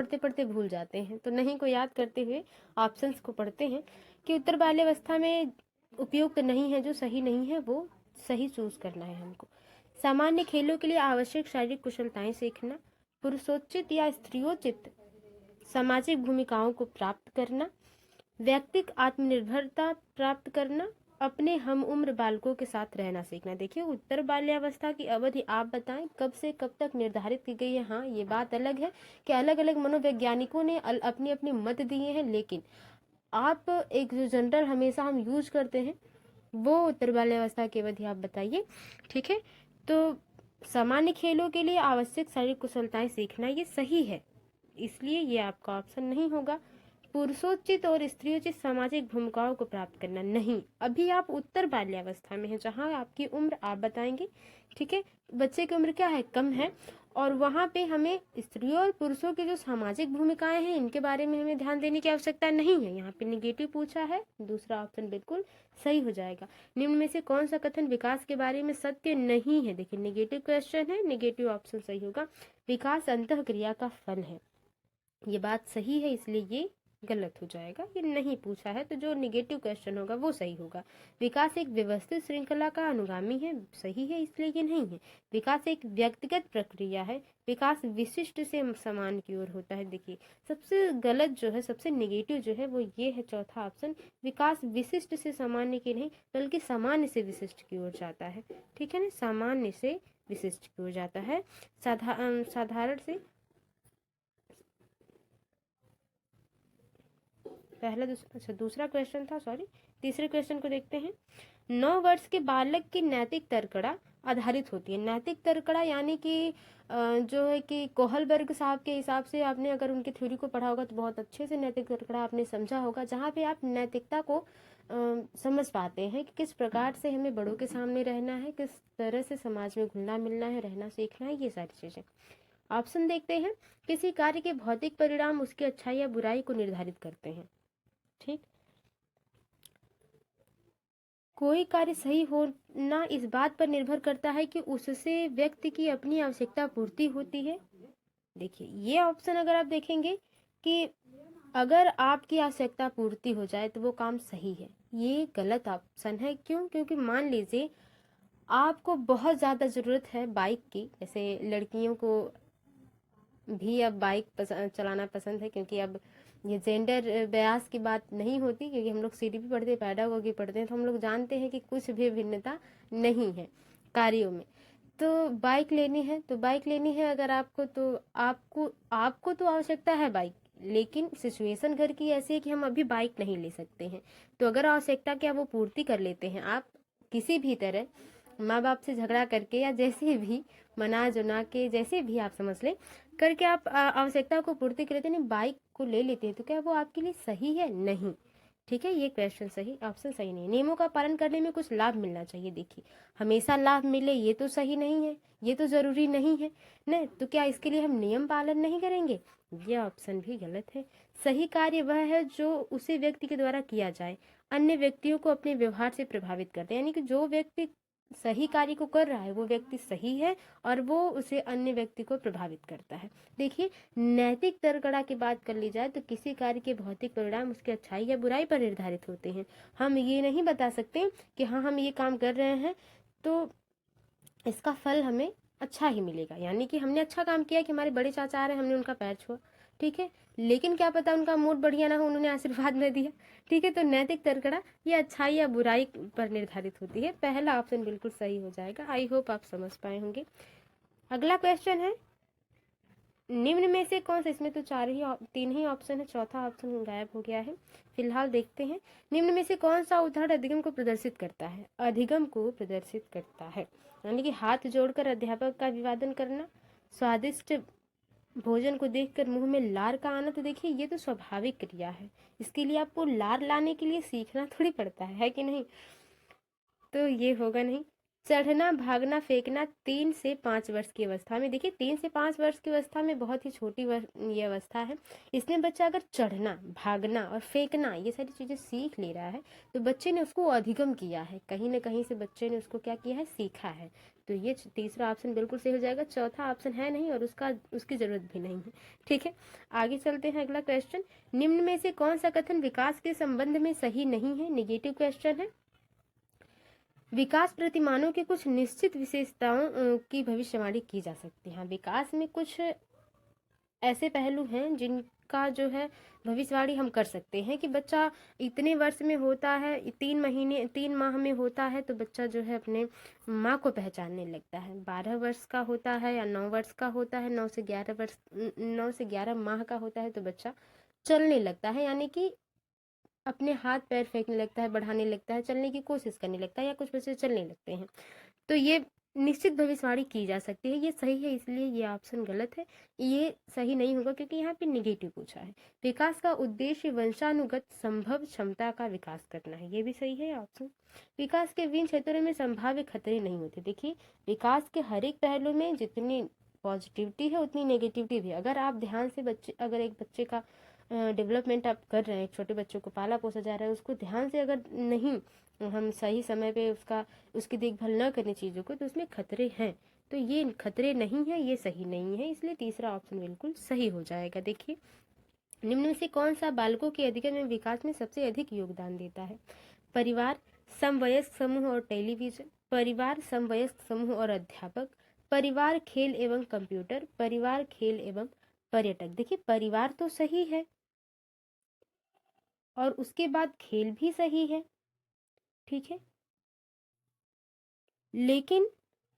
पढ़ते पढ़ते भूल जाते हैं। तो नहीं को याद करते हुए ऑप्शंस को पढ़ते हैं कि उत्तर बाल्यावस्था में उपयुक्त नहीं है, जो सही नहीं है वो सही चूज करना है हमको। सामान्य खेलों के लिए आवश्यक शारीरिक कुशलताएं सीखना, पुरुषोचित या स्त्रियोचित सामाजिक भूमिकाओं को प्राप्त करना, व्यक्तिगत आत्मनिर्भरता प्राप्त करना, अपने हम उम्र बालकों के साथ रहना सीखना। देखिए उत्तर बाल्यावस्था की अवधि आप बताएं कब से कब तक निर्धारित की गई है। हाँ, ये बात अलग है कि अलग अलग मनोवैज्ञानिकों ने अपनी अपनी मत दिए हैं, लेकिन आप एक जो जनरल हमेशा हम यूज करते हैं वो उत्तर बाल्यावस्था की अवधि आप बताइए। ठीक है, तो सामान्य खेलों के लिए आवश्यक शारीरिक कुशलताएं सीखना ये सही है, इसलिए ये आपका ऑप्शन नहीं होगा। पुरुषोचित और स्त्रियोचित सामाजिक भूमिकाओं को प्राप्त करना, नहीं, अभी आप उत्तर बाल्यावस्था में हैं जहां आपकी उम्र आप बताएंगे। ठीक है, बच्चे की उम्र क्या है, कम है, और वहां पे हमें स्त्रियों और पुरुषों की जो सामाजिक भूमिकाएं हैं इनके बारे में हमें ध्यान देने की आवश्यकता नहीं है। यहाँ पे निगेटिव पूछा है, दूसरा ऑप्शन बिल्कुल सही हो जाएगा। निम्न में से कौन सा कथन विकास के बारे में सत्य नहीं है? देखिए निगेटिव क्वेश्चन है, निगेटिव ऑप्शन सही होगा। विकास अंतः क्रिया का फल है, ये बात सही है, इसलिए ये गलत हो जाएगा, ये नहीं पूछा है, तो जो निगेटिव क्वेश्चन होगा वो सही होगा। विकास एक व्यवस्थित श्रृंखला का अनुगामी है, सही है, इसलिए ये नहीं है। विकास एक व्यक्तिगत प्रक्रिया है, विकास विशिष्ट से समान की ओर होता है। देखिए सबसे गलत जो है, सबसे निगेटिव जो है वो ये है चौथा ऑप्शन, विकास विशिष्ट से सामान्य की नहीं बल्कि सामान्य से विशिष्ट की ओर जाता है। ठीक है ना, सामान्य से विशिष्ट की ओर जाता है। साधारण से पहला अच्छा दूसरा क्वेश्चन था, सॉरी, तीसरे क्वेश्चन को देखते हैं। 9 वर्ष के बालक की नैतिक तरकड़ा आधारित होती है। नैतिक तरकड़ा यानी कि जो है कि कोहलबर्ग साहब के हिसाब से, आपने अगर उनकी थ्योरी को पढ़ा होगा तो बहुत अच्छे से नैतिक तरकड़ा आपने समझा होगा, जहाँ पे आप नैतिकता को समझ पाते हैं कि किस प्रकार से हमें बड़ों के सामने रहना है, किस तरह से समाज में घुलना मिलना है, रहना सीखना है, ये सारी चीजें। ऑप्शन देखते हैं। किसी कार्य के भौतिक परिणाम उसकी अच्छाई या बुराई को निर्धारित करते हैं। ठीक, कोई कार्य सही होना इस बात पर निर्भर करता है कि उससे व्यक्ति की अपनी आवश्यकता पूर्ति होती है। देखिए ये ऑप्शन अगर आप देखेंगे कि अगर आपकी आवश्यकता पूर्ति हो जाए तो वो काम सही है, ये गलत ऑप्शन है। क्यों? क्योंकि मान लीजिए आपको बहुत ज़्यादा ज़रूरत है बाइक की, जैसे लड़कियों को भी अब बाइक चलाना पसंद है, क्योंकि अब ये जेंडर बयास की बात नहीं होती, क्योंकि हम लोग सीडीपी पढ़ते हैं, पैडागोगी पढ़ते हैं, तो हम लोग जानते हैं कि कुछ भी भिन्नता नहीं है कार्यों में। तो बाइक लेनी है, तो बाइक लेनी है अगर आपको, तो आपको तो आवश्यकता है बाइक, लेकिन सिचुएशन घर की ऐसी है कि हम अभी बाइक नहीं ले सकते हैं। तो अगर आवश्यकता क्या वो पूर्ति कर लेते हैं आप किसी भी तरह, माँ बाप से झगड़ा करके या जैसे भी मना जुना के, जैसे भी आप समझ लें करके आप आवश्यकता को पूर्ति कर लेते हैं, बाइक को ले लेते हैं, तो क्या वो आपके लिए सही है? नहीं। ठीक है, ये क्वेश्चन सही, ऑप्शन सही नहीं। नियमों का पालन करने में कुछ लाभ मिलना चाहिए। देखिए हमेशा लाभ मिले ये तो सही नहीं है, ये तो जरूरी नहीं है न, तो क्या इसके लिए हम नियम पालन नहीं करेंगे? ये ऑप्शन भी गलत है। सही कार्य वह है जो उसे व्यक्ति के द्वारा किया जाए, अन्य व्यक्तियों को अपने व्यवहार से प्रभावित करते हैं। यानी कि जो व्यक्ति सही कार्य को कर रहा है वो व्यक्ति सही है और वो उसे अन्य व्यक्ति को प्रभावित करता है। देखिए नैतिक तरकड़ा की बात कर ली जाए तो किसी कार्य के भौतिक परिणाम उसकी अच्छाई या बुराई पर निर्धारित होते हैं। हम ये नहीं बता सकते कि हाँ हम ये काम कर रहे हैं तो इसका फल हमें अच्छा ही मिलेगा, यानी कि हमने अच्छा काम किया कि हमारे बड़े चाचा आ रहे हैं, हमने उनका पैर छुआ, ठीक है, लेकिन क्या पता उनका मूड बढ़िया ना हो, उन्होंने आशीर्वाद न दिया। ठीक है, तो नैतिक तरकड़ा ये अच्छाई या बुराई पर निर्धारित होती है। पहला ऑप्शन बिल्कुल सही हो जाएगा। आई होप आप समझ पाए होंगे। अगला क्वेश्चन है, निम्न में से कौन सा, इसमें तो तीन ही ऑप्शन है, चौथा ऑप्शन गायब हो गया है। फिलहाल देखते हैं, निम्न में से कौन सा उदाहरण अधिगम को प्रदर्शित करता है? अधिगम को प्रदर्शित करता है यानी कि हाथ जोड़कर अध्यापक का अभिवादन करना, स्वादिष्ट भोजन को देखकर मुंह में लार का आना। तो देखिए ये तो स्वाभाविक क्रिया है, इसके लिए आपको लार लाने के लिए सीखना थोड़ी पड़ता है कि नहीं? तो ये होगा नहीं। चढ़ना, भागना, फेंकना 3 से 5 वर्ष की अवस्था में। देखिए 3 से 5 वर्ष की अवस्था में बहुत ही छोटी ये अवस्था है। इसमें बच्चा अगर चढ़ना, भागना और फेंकना ये सारी चीज़ें सीख ले रहा है तो बच्चे ने उसको अधिगम किया है, कहीं ना कहीं से बच्चे ने उसको क्या किया है, सीखा है। तो ये तीसरा ऑप्शन बिल्कुल सही हो जाएगा। चौथा ऑप्शन है नहीं और उसकी जरूरत भी नहीं है। ठीक है, आगे चलते हैं। अगला क्वेश्चन, निम्न में से कौन सा कथन विकास के संबंध में सही नहीं है? निगेटिव क्वेश्चन है। विकास प्रतिमानों की कुछ निश्चित विशेषताओं की भविष्यवाणी की जा सकती है। विकास में कुछ ऐसे पहलू हैं जिनका जो है भविष्यवाणी हम कर सकते हैं कि बच्चा इतने वर्ष में होता है, 3 माह में होता है तो बच्चा जो है अपने माँ को पहचानने लगता है। 12 वर्ष का होता है या 9 वर्ष का होता है, 9 से 11 माह का होता है तो बच्चा चलने लगता है, यानी कि अपने हाथ पैर फेंकने लगता है, बढ़ाने लगता है, चलने की कोशिश करने लगता है, या कुछ बच्चे चलने लगते हैं। तो ये निश्चित भविष्यवाणी की जा सकती है, ये सही है, इसलिए ये ऑप्शन गलत है। ये सही नहीं होगा क्योंकि यहाँ पे निगेटिव पूछा है। विकास का उद्देश्य वंशानुगत संभव क्षमता का विकास करना है, ये भी सही है ऑप्शन। विकास के विभिन्न क्षेत्रों में संभाव्य खतरे नहीं होते। देखिए विकास के हर एक पहलू में जितनी पॉजिटिविटी है उतनी नेगेटिविटी भी। अगर आप ध्यान से अगर एक बच्चे का डेवलपमेंट आप कर रहे हैं, एक छोटे बच्चों को पाला पोसा जा रहा है, उसको ध्यान से अगर नहीं हम सही समय पे उसकी देखभाल न करने चीज़ों को, तो उसमें खतरे हैं। तो ये खतरे नहीं है, ये सही नहीं है, इसलिए तीसरा ऑप्शन बिल्कुल सही हो जाएगा। देखिए निम्न में से कौन सा बालकों के अधिगम एवं विकास में सबसे अधिक योगदान देता है? परिवार, समवयस्क समूह और टेलीविजन, परिवार, समवयस्क समूह और अध्यापक, परिवार, खेल एवं कंप्यूटर, परिवार, खेल एवं पर्यटक। देखिए परिवार तो सही है और उसके बाद खेल भी सही है, ठीक है, लेकिन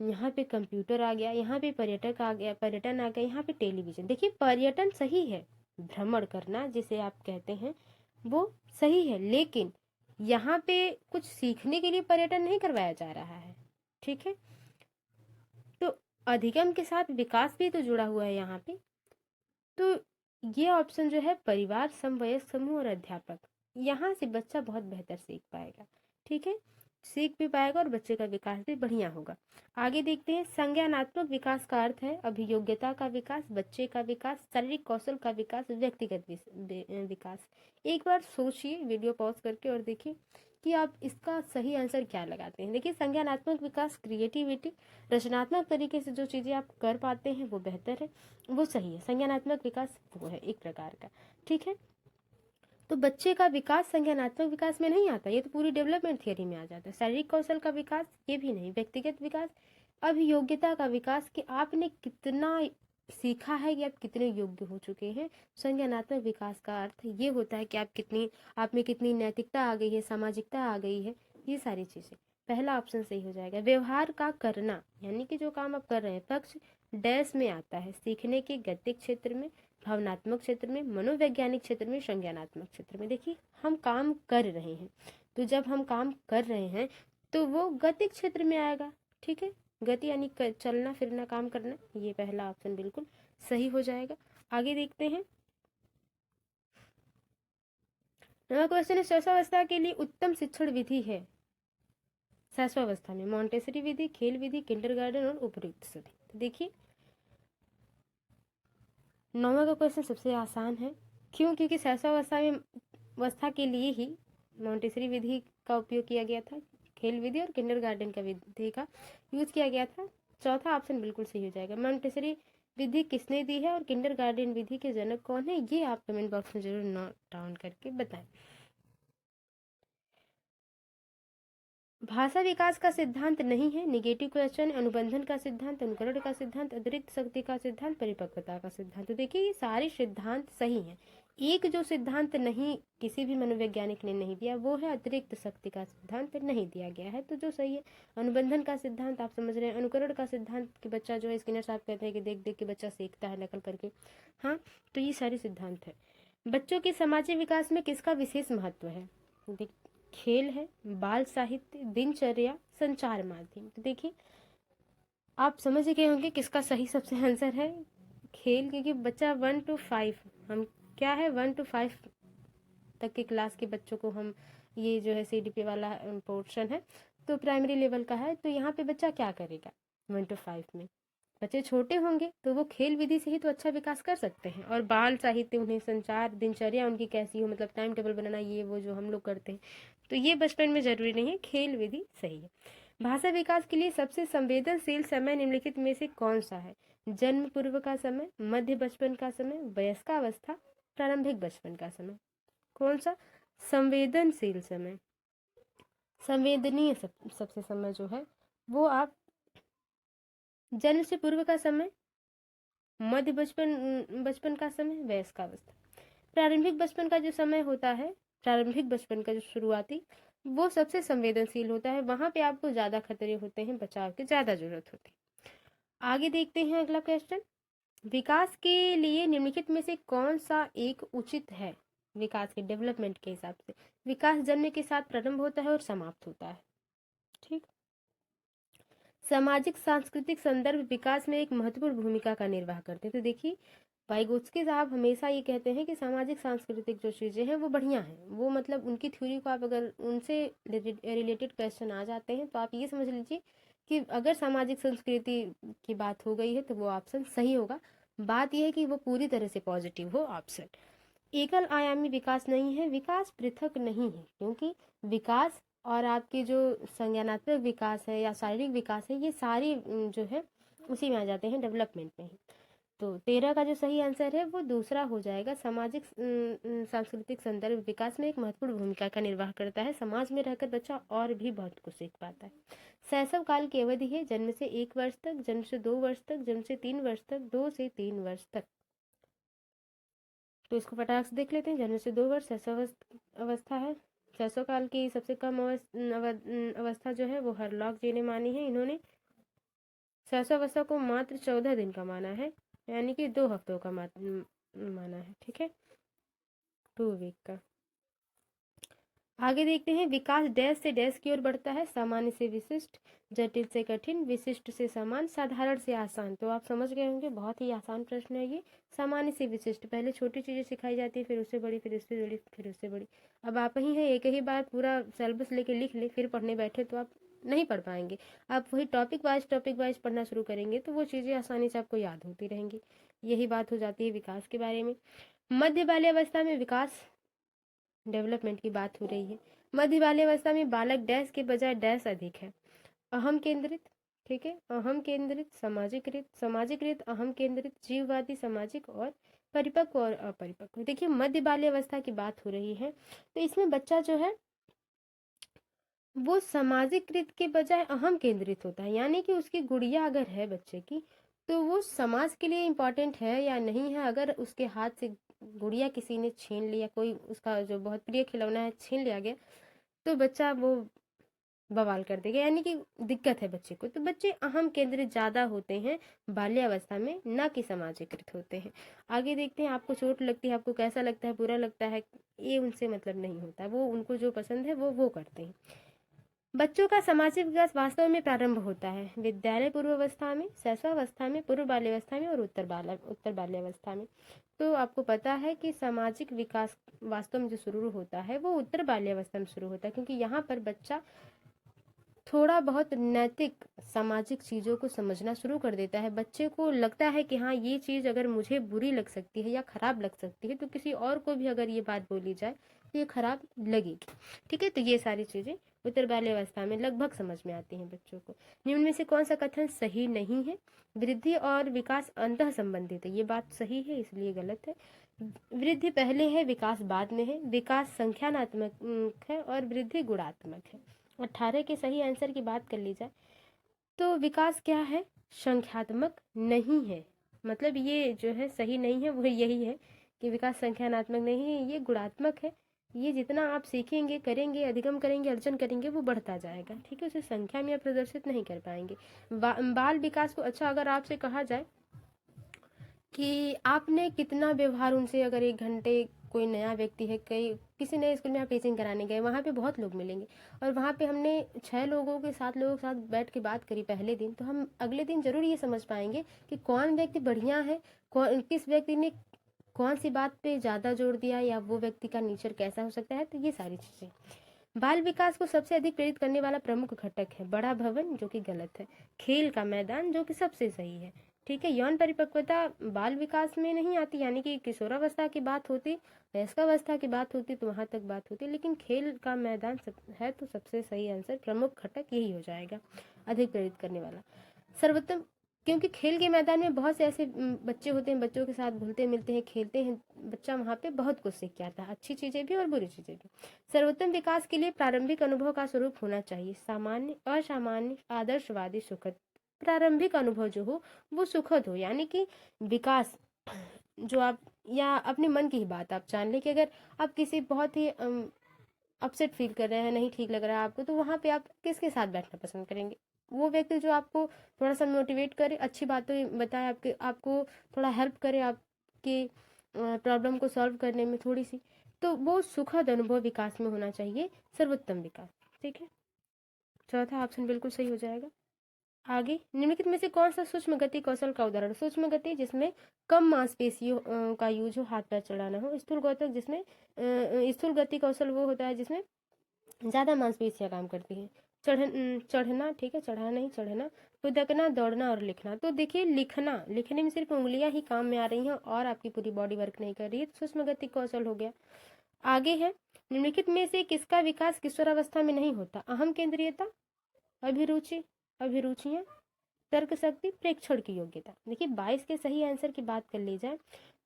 यहाँ पे कंप्यूटर आ गया, यहाँ पे पर्यटक आ गया, पर्यटन आ गया, यहाँ पे टेलीविजन। देखिए पर्यटन सही है, भ्रमण करना जिसे आप कहते हैं वो सही है, लेकिन यहाँ पे कुछ सीखने के लिए पर्यटन नहीं करवाया जा रहा है, ठीक है। तो अधिगम के साथ विकास भी तो जुड़ा हुआ है यहाँ पे। तो ये ऑप्शन जो है परिवार, समवयस्क समूह और अध्यापक, यहाँ से बच्चा बहुत बेहतर सीख पाएगा, ठीक है, सीख भी पाएगा और बच्चे का विकास भी बढ़िया होगा। आगे देखते हैं। संज्ञानात्मक विकास का अर्थ है अभियोग्यता का विकास, बच्चे का विकास, शारीरिक कौशल का विकास, व्यक्तिगत विकास। एक बार सोचिए वीडियो पॉज करके और देखिए कि आप इसका सही आंसर क्या लगाते हैं। देखिए संज्ञानात्मक विकास क्रिएटिविटी, रचनात्मक तरीके से जो चीज़ें आप कर पाते हैं वो बेहतर है, वो सही है। संज्ञानात्मक विकास वो है एक प्रकार का, ठीक है। तो बच्चे का विकास संज्ञानात्मक विकास में नहीं आता, ये तो पूरी डेवलपमेंट थियरी में आ जाता है। शारीरिक कौशल का विकास ये भी नहीं, व्यक्तिगत विकास, अभियोग्यता का विकास कि आपने कितना सीखा है कि आप कितने योग्य हो चुके हैं। संज्ञानात्मक विकास का अर्थ ये होता है कि आप में कितनी नैतिकता आ गई है, सामाजिकता आ गई है, ये सारी चीजें। पहला ऑप्शन सही हो जाएगा। व्यवहार का करना यानी कि जो काम आप कर रहे हैं, पक्ष डैश में आता है, सीखने के गतिक क्षेत्र में, भावनात्मक क्षेत्र में, मनोवैज्ञानिक क्षेत्र में, संज्ञानात्मक क्षेत्र में। देखिए हम काम कर रहे हैं, तो जब हम काम कर रहे हैं तो वो गतिक क्षेत्र में आएगा, ठीक है, गति यानी चलना फिरना, काम करना। ये पहला ऑप्शन बिल्कुल सही हो जाएगा। आगे देखते हैं। नवा क्वेश्चन है, शैशवावस्था के लिए उत्तम शिक्षण विधि है। शैशवावस्था में मॉन्टेसरी विधि, खेल विधि, किंडरगार्टन और उपयुक्त सभी। तो देखिए 9वां का क्वेश्चन सबसे आसान है। क्यों? क्योंकि शैशवावस्था के लिए ही मॉन्टेसरी विधि का उपयोग किया गया था, खेल विधि और किंडरगार्टन का विधि का यूज किया गया था। चौथा ऑप्शन बिल्कुल सही हो जाएगा। मॉन्टेसरी विधि किसने दी है और किंडरगार्टन विधि के जनक कौन है, ये आप कमेंट बॉक्स में जरूर नोट डाउन करके बताएं। भाषा विकास का सिद्धांत नहीं है, निगेटिव क्वेश्चन। अनुबंधन का सिद्धांत, अनुकरण का सिद्धांत, अतिरिक्त शक्ति का सिद्धांत, परिपक्वता का सिद्धांत। तो देखिए ये सारे सिद्धांत सही हैं। एक जो सिद्धांत नहीं किसी भी मनोवैज्ञानिक ने नहीं दिया वो है अतिरिक्त शक्ति का सिद्धांत, नहीं दिया गया है, तो जो सही है। अनुबंधन का सिद्धांत आप समझ रहे हैं। अनुकरण का सिद्धांत कि बच्चा जो है, स्किनर साहब कहते हैं कि देख देख के बच्चा सीखता है नकल करके, हाँ, तो ये सारे सिद्धांत है। बच्चों के सामाजिक विकास में किसका विशेष महत्व है? खेल है, बाल साहित्य, दिनचर्या, संचार माध्यम। तो देखिए आप समझ गए होंगे किसका सही सबसे आंसर है खेल, क्योंकि बच्चा 1 to 5 हम क्या है 1 to 5 तक के क्लास के बच्चों को हम ये जो है CDP वाला पोर्शन है तो प्राइमरी लेवल का है, तो यहाँ पे बच्चा क्या करेगा 1 to 5 में? बच्चे छोटे होंगे तो वो खेल विधि से ही तो अच्छा विकास कर सकते हैं, और बाल साहित्य, उन्हें संचार, दिनचर्या उनकी कैसी हो, मतलब टाइम टेबल बनाना, ये वो जो हम लोग करते हैं, तो ये बचपन में जरूरी नहीं है, खेल विधि सही है। भाषा विकास के लिए सबसे संवेदनशील समय निम्नलिखित में से कौन सा है? जन्म पूर्व का समय, मध्य बचपन का समय, वयस्कावस्था, प्रारंभिक बचपन का समय। कौन सा संवेदनशील समय, संवेदनीय सबसे समय जो है वो आप जन्म से पूर्व का समय, मध्य बचपन का समय, वयस्कावस्था। प्रारंभिक बचपन का जो समय होता है, प्रारंभिक बचपन का जो शुरुआती, वो सबसे संवेदनशील होता है, वहां पे आपको ज्यादा खतरे होते हैं, बचाव की ज्यादा जरूरत होती है। आगे देखते हैं अगला क्वेश्चन। विकास के लिए निम्नलिखित में से कौन सा एक उचित है? विकास के डेवलपमेंट के हिसाब से विकास जन्म के साथ प्रारंभ होता है और समाप्त होता है। ठीक। सामाजिक सांस्कृतिक संदर्भ विकास में एक महत्वपूर्ण भूमिका का निर्वाह करते हैं। तो देखिए वाइगोत्स्की साहब हमेशा ये कहते हैं कि सामाजिक सांस्कृतिक जो चीज़ें हैं वो बढ़िया हैं, वो मतलब उनकी थ्योरी को आप अगर उनसे रिलेटेड क्वेश्चन आ जाते हैं तो आप ये समझ लीजिए कि अगर सामाजिक संस्कृति की बात हो गई है तो वो ऑप्शन सही होगा। बात यह है कि वो पूरी तरह से पॉजिटिव हो ऑप्शन। एकल आयामी विकास नहीं है, विकास पृथक नहीं है, क्योंकि विकास और आपके जो संज्ञानात्मक विकास है या शारीरिक विकास है, ये सारी जो है उसी में आ जाते हैं, डेवलपमेंट में ही। तो 13 का जो सही आंसर है वो दूसरा हो जाएगा। सामाजिक सांस्कृतिक संदर्भ विकास में एक महत्वपूर्ण भूमिका का निर्वाह करता है। समाज में रहकर बच्चा और भी बहुत कुछ सीख पाता है। शैशव काल की अवधि है जन्म से 1 वर्ष तक, जन्म से 2 वर्ष तक, जन्म से 3 वर्ष तक, 2 से 3 वर्ष तक। तो इसको फटाक से देख लेते हैं। जन्म से 2 वर्ष शैशव अवस्था है। शैशव काल की सबसे कम अवस्था जो है वो हरलॉक जी ने मानी है। इन्होंने शैशव अवस्था को मात्र 14 दिन का माना है, यानी कि 2 हफ्तों का माना है। ठीक है, 2 वीक का। आगे देखते हैं। विकास डैश से डैश की ओर बढ़ता है, सामान्य से विशिष्ट, जटिल से कठिन, विशिष्ट से सामान्य, साधारण से आसान। तो आप समझ गए होंगे, बहुत ही आसान प्रश्न है ये। सामान्य से विशिष्ट, पहले छोटी चीजें सिखाई जाती है, फिर उससे बड़ी, फिर उससे बड़ी, फिर उससे बड़ी। अब आप ही है एक ही बार पूरा सिलेबस लेके लिख ले, फिर पढ़ने बैठे तो आप नहीं पढ़ पाएंगे। आप वही टॉपिक वाइज पढ़ना शुरू करेंगे तो वो चीजें आसानी से आपको याद होती रहेंगी। यही बात हो जाती है विकास के बारे में। मध्य बाल्यावस्था में विकास डेवलपमेंट की बात हो रही है। मध्य बाल्यावस्था में बालक डैश के बजाय डैश अधिक है। अहम केंद्रित, ठीक है, अहम केंद्रित, सामाजिकृत, अहम केंद्रित, जीववादी, सामाजिक, और परिपक्व और अपरिपक्व। देखिए मध्य बाल्यावस्था की बात हो रही है तो इसमें बच्चा जो है वो सामाजिकृत के बजाय अहम केंद्रित होता है, यानी कि उसकी गुड़िया अगर है बच्चे की तो वो समाज के लिए इम्पोर्टेंट है या नहीं है। अगर उसके हाथ से गुड़िया किसी ने छीन लिया, कोई उसका जो बहुत प्रिय खिलौना है छीन लिया गया, तो बच्चा वो बवाल कर देगा, यानी कि दिक्कत है बच्चे को। तो बच्चे अहम केंद्रित ज्यादा होते हैं बाल्यावस्था में, ना कि सामाजिकृत होते हैं। आगे देखते हैं। आपको चोट लगती है, आपको कैसा लगता है, बुरा लगता है, ये उनसे मतलब नहीं होता, वो उनको जो पसंद है वो करते हैं। बच्चों का सामाजिक विकास वास्तव में प्रारंभ होता है विद्यालय पूर्वावस्था में, शैशवावस्था में, पूर्व बाल्यावस्था में और उत्तर बाल्यावस्था में। तो आपको पता है कि सामाजिक विकास वास्तव में जो शुरू होता है वो उत्तर बाल्यावस्था में शुरू होता है, क्योंकि यहाँ पर बच्चा थोड़ा बहुत नैतिक सामाजिक चीज़ों को समझना शुरू कर देता है। बच्चे को लगता है कि हाँ ये चीज़ अगर मुझे बुरी लग सकती है या खराब लग सकती है तो किसी और को भी अगर ये बात बोली जाए तो ये खराब लगेगी। ठीक है, तो ये सारी चीज़ें उत्तर बाल्यावस्था में लगभग समझ में आती हैं बच्चों को। निम्न में से कौन सा कथन सही नहीं है? वृद्धि और विकास अंतः संबंधित है, ये बात सही है इसलिए गलत है। वृद्धि पहले है, विकास बाद में है। विकास संख्यानात्मक है और वृद्धि गुणात्मक है। 18 के सही आंसर की बात कर ली जाए तो विकास क्या है? संख्यात्मक नहीं है। मतलब ये जो है सही नहीं है वो यही है कि विकास संख्यानात्मक नहीं है, ये गुणात्मक है। ये जितना आप सीखेंगे, करेंगे, अधिगम करेंगे, अर्जन करेंगे, वो बढ़ता जाएगा। ठीक है, उसे संख्या में आप प्रदर्शित नहीं कर पाएंगे। बाल विकास को, अच्छा अगर आपसे कहा जाए कि आपने कितना व्यवहार उनसे, अगर 1 घंटे कोई नया व्यक्ति है, कई किसी नए स्कूल में आप टीचिंग कराने गए, वहाँ पे बहुत लोग मिलेंगे और वहाँ पे हमने 6 लोगों के 7 लोगों के साथ बैठ के बात करी पहले दिन, तो हम अगले दिन जरूर ये समझ पाएंगे कि कौन व्यक्ति बढ़िया है, किस व्यक्ति ने कौन सी बात पे ज़्यादा जोर दिया, या वो व्यक्ति का नेचर कैसा हो सकता है। तो ये सारी चीज़ें बाल विकास को सबसे अधिक प्रेरित करने वाला प्रमुख घटक है बड़ा भवन, जो कि गलत है। खेल का मैदान, जो कि सबसे सही है। ठीक है, यौन परिपक्वता बाल विकास में नहीं आती, यानी कि किशोरावस्था की बात होती, वयस्कावस्था की बात होती तो वहां तक बात होती, लेकिन खेल का मैदान है तो सबसे सही आंसर प्रमुख घटक यही हो जाएगा, अधिक प्रेरित करने वाला। सर्वोत्तम, क्योंकि खेल के मैदान में बहुत से ऐसे बच्चे होते हैं, बच्चों के साथ घुलते मिलते हैं, खेलते हैं, बच्चा वहाँ पे बहुत कुछ सीख के आता है, अच्छी चीजें भी और बुरी चीजें भी। सर्वोत्तम विकास के लिए प्रारंभिक अनुभव का स्वरूप होना चाहिए सामान्य, असामान्य, आदर्शवादी, सुखद। प्रारंभिक अनुभव जो हो वो सुखद हो, यानी कि विकास जो आप, या अपने मन की ही बात आप जान लें कि अगर आप किसी बहुत ही अपसेट फील कर रहे हैं, नहीं ठीक लग रहा है आपको, तो वहाँ पे आप किसके साथ बैठना पसंद करेंगे? वो व्यक्ति जो आपको थोड़ा सा मोटिवेट करे, अच्छी बातें बताए, आपको थोड़ा हेल्प करे आपके प्रॉब्लम को सॉल्व करने में थोड़ी सी, तो वो सुखद अनुभव विकास में होना चाहिए, सर्वोत्तम विकास। ठीक है, चौथा ऑप्शन बिल्कुल सही हो जाएगा। आगे, निम्नलिखित में से कौन सा सूक्ष्म गति कौशल का उदाहरण? सूक्ष्म गति जिसमें कम मांसपेशियों का यूज हो, हाथ पैर चलाना हो। स्थूल गौतक जिसमें स्थूल गति कौशल वो होता है जिसमें ज्यादा मांसपेशियां काम करती हैं। चढ़ना, ठीक है, चढ़ाना नहीं, चढ़ना, लुढ़कना, दौड़ना और लिखना। तो देखिए, लिखने में सिर्फ उंगलियां ही काम में आ रही हैं और आपकी पूरी बॉडी वर्क नहीं कर रही है, तो सूक्ष्म गति कौशल हो गया। आगे है, निम्नलिखित में से किसका विकास किशोरावस्था में नहीं होता? अहम केंद्रीयता, अभिरुचि, अभिरुचियां, तर्क शक्ति, प्रेक्षण की योग्यता। देखिए, 22 के सही आंसर की बात कर ली जाए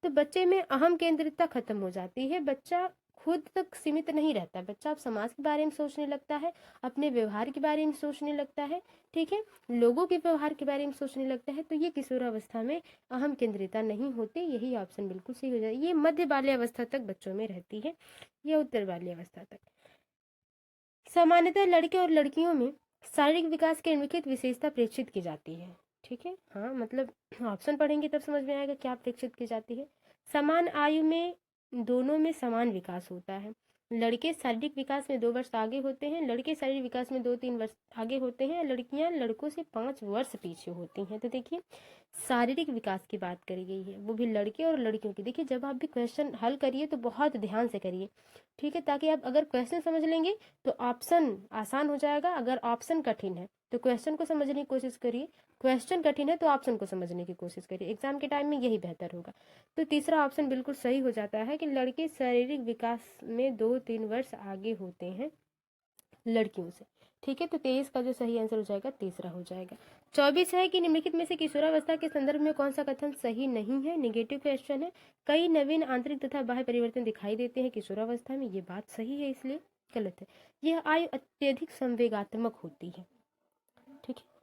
तो बच्चे में अहम केंद्रितता खत्म हो जाती है, बच्चा खुद तक सीमित नहीं रहता, बच्चा अब समाज के बारे में सोचने लगता है, अपने व्यवहार के बारे में सोचने लगता है, ठीक है, लोगों के व्यवहार के बारे में सोचने लगता है। तो ये किशोरावस्था में अहम केंद्रितता नहीं होती, यही ऑप्शन बिल्कुल सही हो जाए। ये मध्य बाल्यावस्था तक बच्चों में रहती है, या उत्तर बाल्यावस्था तक। सामान्यतः लड़के और लड़कियों में शारीरिक विकास के निम्नलिखित विशेषता प्रेक्षित की जाती है। ठीक है, हाँ, मतलब ऑप्शन पढ़ेंगे तब समझ में आएगा क्या प्रेक्षित की जाती है। समान आयु में दोनों में समान विकास होता है। लड़के शारीरिक विकास में 2 वर्ष आगे होते हैं, लड़के शारीरिक विकास में 2-3 वर्ष आगे होते हैं, लड़कियां लड़कों से 5 वर्ष पीछे होती हैं। तो देखिए, शारीरिक विकास की बात करी गई है, वो भी लड़के और लड़कियों की। देखिए, जब आप भी क्वेश्चन हल करिए तो बहुत ध्यान से करिए, ठीक है, ताकि आप अगर क्वेश्चन समझ लेंगे तो ऑप्शन आसान हो जाएगा, अगर ऑप्शन कठिन है तो क्वेश्चन को समझने की कोशिश करिए, क्वेश्चन कठिन है तो ऑप्शन को समझने की कोशिश करिए, एग्जाम के टाइम में यही बेहतर होगा। तो तीसरा ऑप्शन बिल्कुल सही हो जाता है कि लड़के शारीरिक विकास में 2-3 वर्ष आगे होते हैं लड़कियों से। ठीक है, तो 23 का जो सही आंसर हो जाएगा तीसरा हो जाएगा। 24 है कि निम्नलिखित में से किशोरावस्था के संदर्भ में कौन सा कथन सही नहीं है? निगेटिव क्वेश्चन है। कई नवीन आंतरिक तथा बाह्य परिवर्तन दिखाई देते हैं किशोरावस्था में, ये बात सही है, इसलिए गलत है। यह आयु अत्यधिक संवेगात्मक होती है। ठीक है,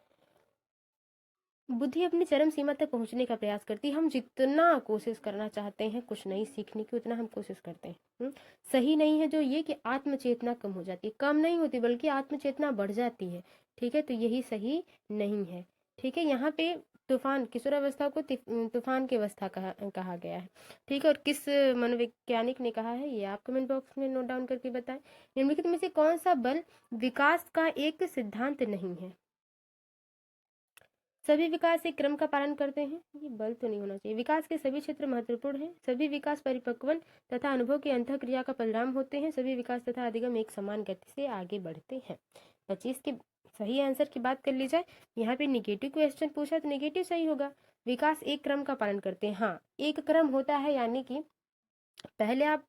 बुद्धि अपनी चरम सीमा तक पहुंचने का प्रयास करती है। हम जितना कोशिश करना चाहते हैं कुछ नई सीखने की, उतना हम कोशिश करते हैं। सही नहीं है जो ये कि आत्मचेतना कम हो जाती है, कम नहीं होती बल्कि आत्मचेतना बढ़ जाती है। ठीक है, तो यही सही नहीं है। ठीक है, यहाँ पे तूफान, किशोरावस्था को तूफान की अवस्था कहा गया है। ठीक है, और किस मनोवैज्ञानिक ने कहा है ये आप कमेंट बॉक्स में नोट डाउन करके बताएं। निम्नलिखित में से कौन सा बल विकास का एक सिद्धांत नहीं है? सभी विकास एक क्रम का पालन करते हैं, ये बल तो नहीं होना चाहिए। विकास के सभी क्षेत्र महत्वपूर्ण हैं, सभी विकास परिपक्वन तथा अनुभव की अंतःक्रिया का परिणाम होते हैं, सभी विकास तथा अधिगम एक समान गति से आगे बढ़ते हैं। 25 के सही आंसर की बात कर ली जाए, यहाँ पे निगेटिव क्वेश्चन पूछा तो निगेटिव सही होगा। विकास एक क्रम का पालन करते हैं, हाँ, एक क्रम होता है, यानी कि पहले आप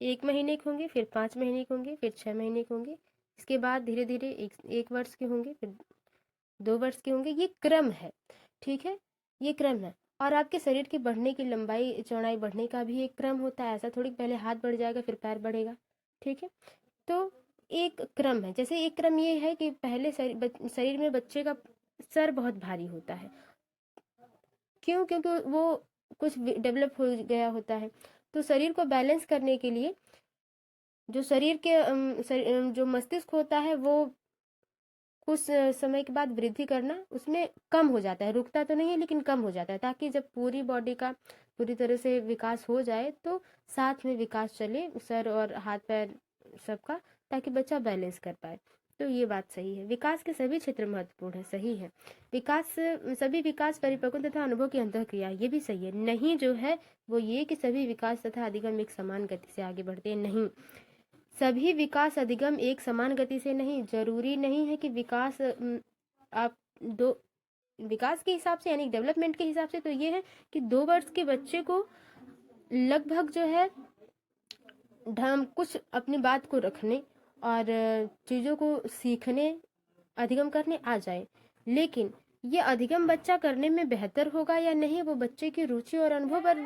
1 महीने के होंगे, फिर 5 महीने के होंगे, फिर 6 महीने के होंगे, इसके बाद धीरे धीरे 1 वर्ष के होंगे, फिर 2 वर्ष के होंगे, ये क्रम है। ठीक है, ये क्रम है। और आपके शरीर की बढ़ने की लंबाई चौड़ाई बढ़ने का भी एक क्रम होता है, ऐसा थोड़ी पहले हाथ बढ़ जाएगा फिर पैर बढ़ेगा। ठीक है, तो एक क्रम है। जैसे एक क्रम ये है कि पहले शरीर में बच्चे का सर बहुत भारी होता है, क्यों? क्योंकि वो कुछ डेवलप हो गया होता है, तो शरीर को बैलेंस करने के लिए जो शरीर के जो मस्तिष्क होता है वो कुछ समय के बाद वृद्धि करना उसमें कम हो जाता है, रुकता तो नहीं है लेकिन कम हो जाता है, ताकि जब पूरी बॉडी का पूरी तरह से विकास हो जाए तो साथ में विकास चले सर और हाथ पैर सबका, ताकि बच्चा बैलेंस कर पाए। तो ये बात सही है, विकास के सभी क्षेत्र महत्वपूर्ण है, सही है। विकास, सभी विकास परिपक्व तथा अनुभव की अंतःक्रिया, ये भी सही है। नहीं जो है वो ये कि सभी विकास तथा अधिगम एक समान गति से आगे बढ़ते हैं, नहीं। सभी विकास अधिगम एक समान गति से नहीं, जरूरी नहीं है कि विकास आप दो विकास के हिसाब से यानी डेवलपमेंट के हिसाब से तो ये है कि 2 वर्ष के बच्चे को लगभग जो है ढंग कुछ अपनी बात को रखने और चीज़ों को सीखने अधिगम करने आ जाए, लेकिन ये अधिगम बच्चा करने में बेहतर होगा या नहीं वो बच्चे की रुचि और अनुभव पर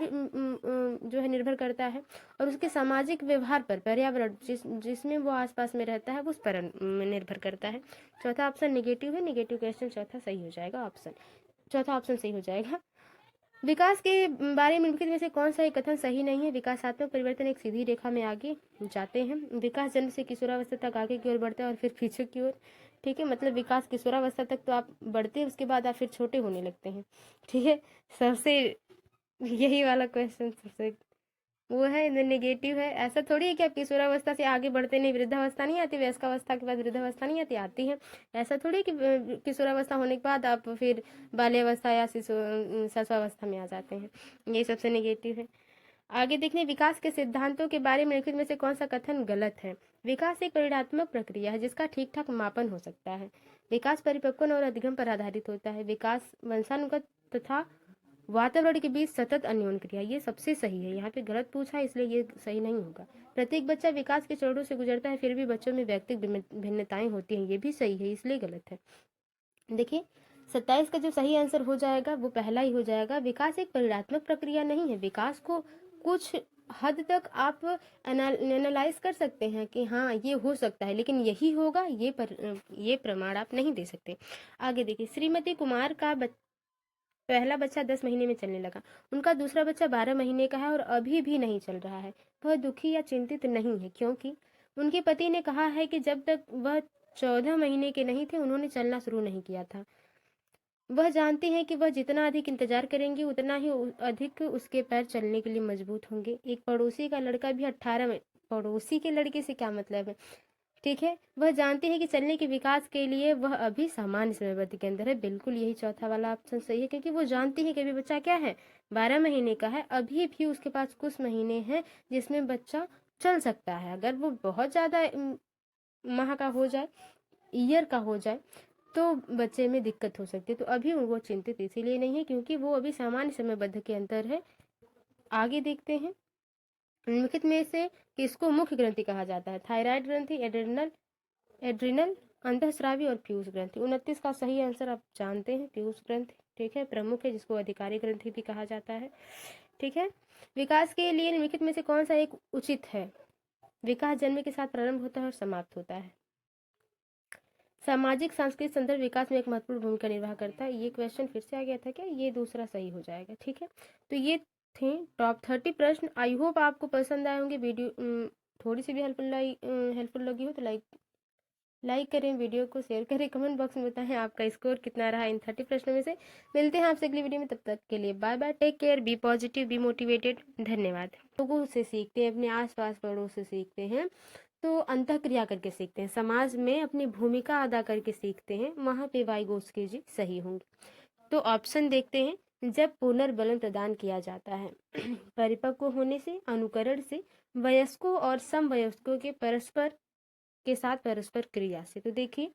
जो है निर्भर करता है, और उसके सामाजिक व्यवहार पर, पर्यावरण जिसमें वो आसपास में रहता है उस पर निर्भर करता है। चौथा ऑप्शन नेगेटिव है, नेगेटिव क्वेश्चन चौथा सही हो जाएगा, ऑप्शन चौथा ऑप्शन सही हो जाएगा। विकास के बारे में निम्नलिखित में से कौन सा एक कथन सही नहीं है? विकासात्मक परिवर्तन एक सीधी रेखा में आगे जाते हैं। विकास जन्म से किशोरावस्था तक आगे की ओर बढ़ता है और फिर पीछे की ओर। ठीक है, मतलब विकास किशोरावस्था तक तो आप बढ़ते हैं, उसके बाद आप फिर छोटे होने लगते हैं। ठीक है, सबसे यही वाला क्वेश्चन सबसे वो है नेगेटिव है। ऐसा थोड़ी है कि आप किशोरावस्था से आगे बढ़ते नहीं, वृद्धावस्था नहीं आती, वयस्कावस्था के बाद वृद्धावस्था नहीं आती, आती है। ऐसा थोड़ी है कि किशोरावस्था होने के बाद आप फिर बाल्यावस्था या शिशुअवस्था में आ जाते हैं। ये सबसे नेगेटिव है। आगे देखने, विकास के सिद्धांतों के बारे में निम्नलिखित में से कौन सा कथन गलत है? विकास एक परिणात्मक प्रक्रिया है जिसका ठीक ठाक मापन हो सकता है। विकास परिपक्वन और अधिगम पर आधारित होता है। विकास वंशानुगत तथा वातावरण के बीच सतत अन्योन्य क्रिया, ये सबसे सही है। यहाँ पे गलत पूछा है इसलिए ये सही नहीं होगा। प्रत्येक बच्चा विकास के चरणों से गुजरता है, फिर भी बच्चों में व्यक्तिगत भिन्नताएं होती हैं, ये भी सही है, इसलिए गलत है। देखिए 27 का जो सही आंसर हो जाएगा वो पहला ही हो जाएगा। विकास एक परिणात्मक प्रक्रिया नहीं है। विकास को कुछ हद तक आप एनालाइज कर सकते हैं कि हाँ ये हो सकता है, लेकिन यही होगा ये प्रमाण आप नहीं दे सकते। आगे देखिए, श्रीमती कुमार का पहला बच्चा 10 महीने में चलने लगा, उनका दूसरा बच्चा 12 महीने का है और अभी भी नहीं चल रहा है। वह दुखी या चिंतित नहीं है क्योंकि उनके पति ने कहा है कि जब तक वह 14 महीने के नहीं थे उन्होंने चलना शुरू नहीं किया था। वह जानती हैं कि वह जितना अधिक इंतजार करेंगी उतना ही अधिक उसके पैर चलने के लिए मजबूत होंगे। एक पड़ोसी का लड़का भी 18 में, पड़ोसी के लड़के से क्या मतलब है? ठीक है, वह जानती है कि चलने के विकास के लिए वह अभी सामान्य समयावधि के अंदर है। बिल्कुल यही चौथा वाला ऑप्शन सही है, क्योंकि वो जानती है कि अभी बच्चा क्या है, 12 महीने का है, अभी भी उसके पास कुछ महीने हैं जिसमें बच्चा चल सकता है। अगर वो बहुत ज्यादा माह का हो जाए, ईयर का हो जाए, तो बच्चे में दिक्कत हो सकती है। तो अभी वो चिंतित इसीलिए नहीं है क्योंकि वो अभी सामान्य समयबद्ध के अंदर है। आगे देखते हैं, निम्नलिखित में से किसको मुख्य ग्रंथि कहा जाता है? थायराइड ग्रंथि, एड्रिनल, अंतःस्रावी और पीयूष ग्रंथि। 29 का सही आंसर आप जानते हैं, पीयूष ग्रंथि। ठीक है, प्रमुख है जिसको अधिकारी ग्रंथि भी कहा जाता है। ठीक है, विकास के लिए निम्नलिखित में से कौन सा एक उचित है? विकास जन्म के साथ प्रारंभ होता है और समाप्त होता है। सामाजिक सांस्कृतिक संदर्भ विकास में एक महत्वपूर्ण भूमिका निर्वाह करता है। ये क्वेश्चन फिर से आ गया था क्या? ये दूसरा सही हो जाएगा। ठीक है, तो ये थे टॉप 30 प्रश्न। आई होप आपको पसंद आए होंगे। वीडियो थोड़ी सी भी हेल्पफुल लगी हो तो लाइक करें, वीडियो को शेयर करें, कमेंट बॉक्स में बताएं आपका स्कोर कितना रहा इन 30 प्रश्नों में से। मिलते हैं आपसे अगली वीडियो में, तब तक के लिए bye bye, take care, be positive, be motivated. धन्यवाद। लोगों से सीखते हैं, अपने आसपास बड़ों से सीखते हैं, तो अंतःक्रिया करके सीखते हैं, समाज में अपनी भूमिका अदा करके सीखते हैं, वहाँ पे वाइगोत्स्की जी सही होंगे। तो ऑप्शन देखते हैं, जब पुनर्बलन प्रदान किया जाता है परिपक्व होने से, अनुकरण से, वयस्कों और समवयस्कों के साथ परस्पर क्रिया से। तो देखिए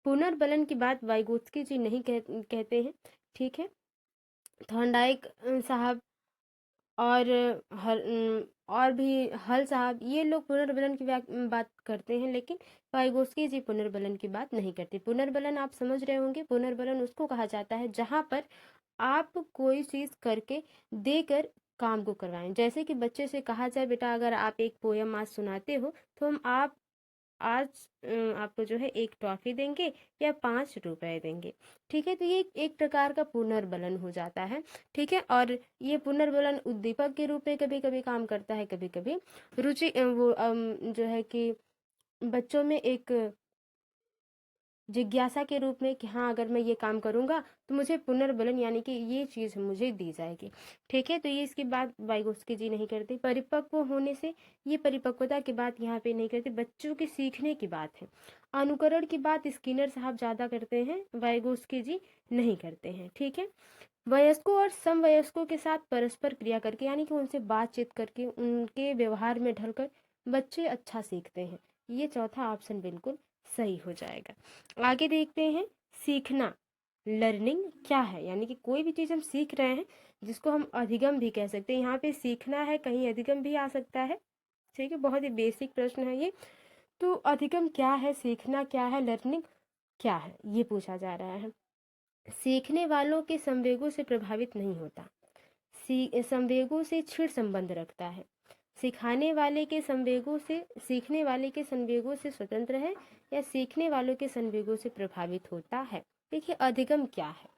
पुनर्बलन की बात वाइगोत्स्की जी नहीं कहते हैं। ठीक है, थॉर्नडाइक साहब और और भी हल साहब, ये लोग पुनर्बलन की बात करते हैं, लेकिन वाइगोत्स्की जी पुनर्बलन की बात नहीं करते। पुनर्बलन आप समझ रहे होंगे, पुनर्बलन उसको कहा जाता है जहां पर आप कोई चीज करके देकर काम को करवाएं। जैसे कि बच्चे से कहा जाए, बेटा अगर आप एक पोयम आज सुनाते हो तो हम आज आपको जो है एक टॉफी देंगे या 5 रुपए देंगे। ठीक है, तो ये एक प्रकार का पुनर्बलन हो जाता है। ठीक है, और ये पुनर्बलन उद्दीपक के रूप में कभी कभी काम करता है, कभी कभी रुचि वो जो है कि बच्चों में एक जिज्ञासा के रूप में कि हाँ अगर मैं ये काम करूंगा तो मुझे पुनर्बलन यानी कि ये चीज मुझे दी जाएगी। ठीक है, तो ये इसकी बात वाइगोत्स्की जी नहीं करते। परिपक्व होने से, ये परिपक्वता की बात यहाँ पे नहीं करते, बच्चों के सीखने की बात है। अनुकरण की बात स्किनर साहब ज्यादा करते हैं, वाइगोत्स्की जी नहीं करते हैं। ठीक है, वयस्कों और समवयस्कों के साथ परस्पर क्रिया करके यानी कि उनसे बातचीत करके, उनके व्यवहार में ढलकर बच्चे अच्छा सीखते हैं। ये चौथा ऑप्शन बिल्कुल सही हो जाएगा। आगे देखते हैं, सीखना लर्निंग क्या है, यानी कि कोई भी चीज़ हम सीख रहे हैं जिसको हम अधिगम भी कह सकते हैं। यहाँ पे सीखना है, कहीं अधिगम भी आ सकता है। ठीक है, बहुत ही बेसिक प्रश्न है ये। तो अधिगम क्या है, सीखना क्या है, लर्निंग क्या है, ये पूछा जा रहा है। सीखने वालों के संवेगों से प्रभावित नहीं होता, संवेगों से छिड़ संबंध रखता है। सिखाने वाले के संवेगों से, सीखने वाले के संवेगों से स्वतंत्र है, या सीखने वालों के संवेगों से प्रभावित होता है। देखिए अधिगम क्या है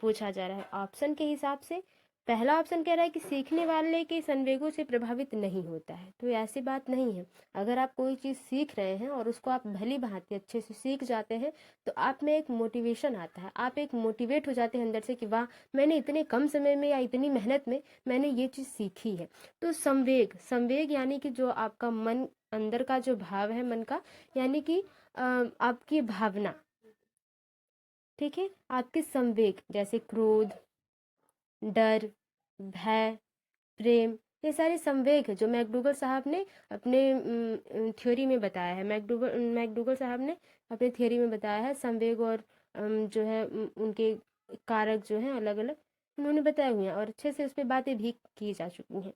पूछा जा रहा है। ऑप्शन के हिसाब से पहला ऑप्शन कह रहा है कि सीखने वाले के संवेगों से प्रभावित नहीं होता है, तो ऐसी बात नहीं है। अगर आप कोई चीज़ सीख रहे हैं और उसको आप भली भांति अच्छे से सीख जाते हैं, तो आप में एक मोटिवेशन आता है, आप एक मोटिवेट हो जाते हैं अंदर से कि वाह, मैंने इतने कम समय में या इतनी मेहनत में मैंने ये चीज़ सीखी है। तो संवेग, संवेग यानी कि जो आपका मन, अंदर का जो भाव है मन का, यानी कि आपकी भावना, ठीक है, आपके संवेग जैसे क्रोध, डर, भय, प्रेम, ये सारे संवेग है जो मैकडूगल साहब ने अपने थ्योरी में बताया है। मैकडूगल साहब ने अपने थ्योरी में बताया है संवेग और जो है उनके कारक जो हैं अलग अलग उन्होंने बताए हुए हैं, और अच्छे से उस पर बातें भी की जा चुकी हैं।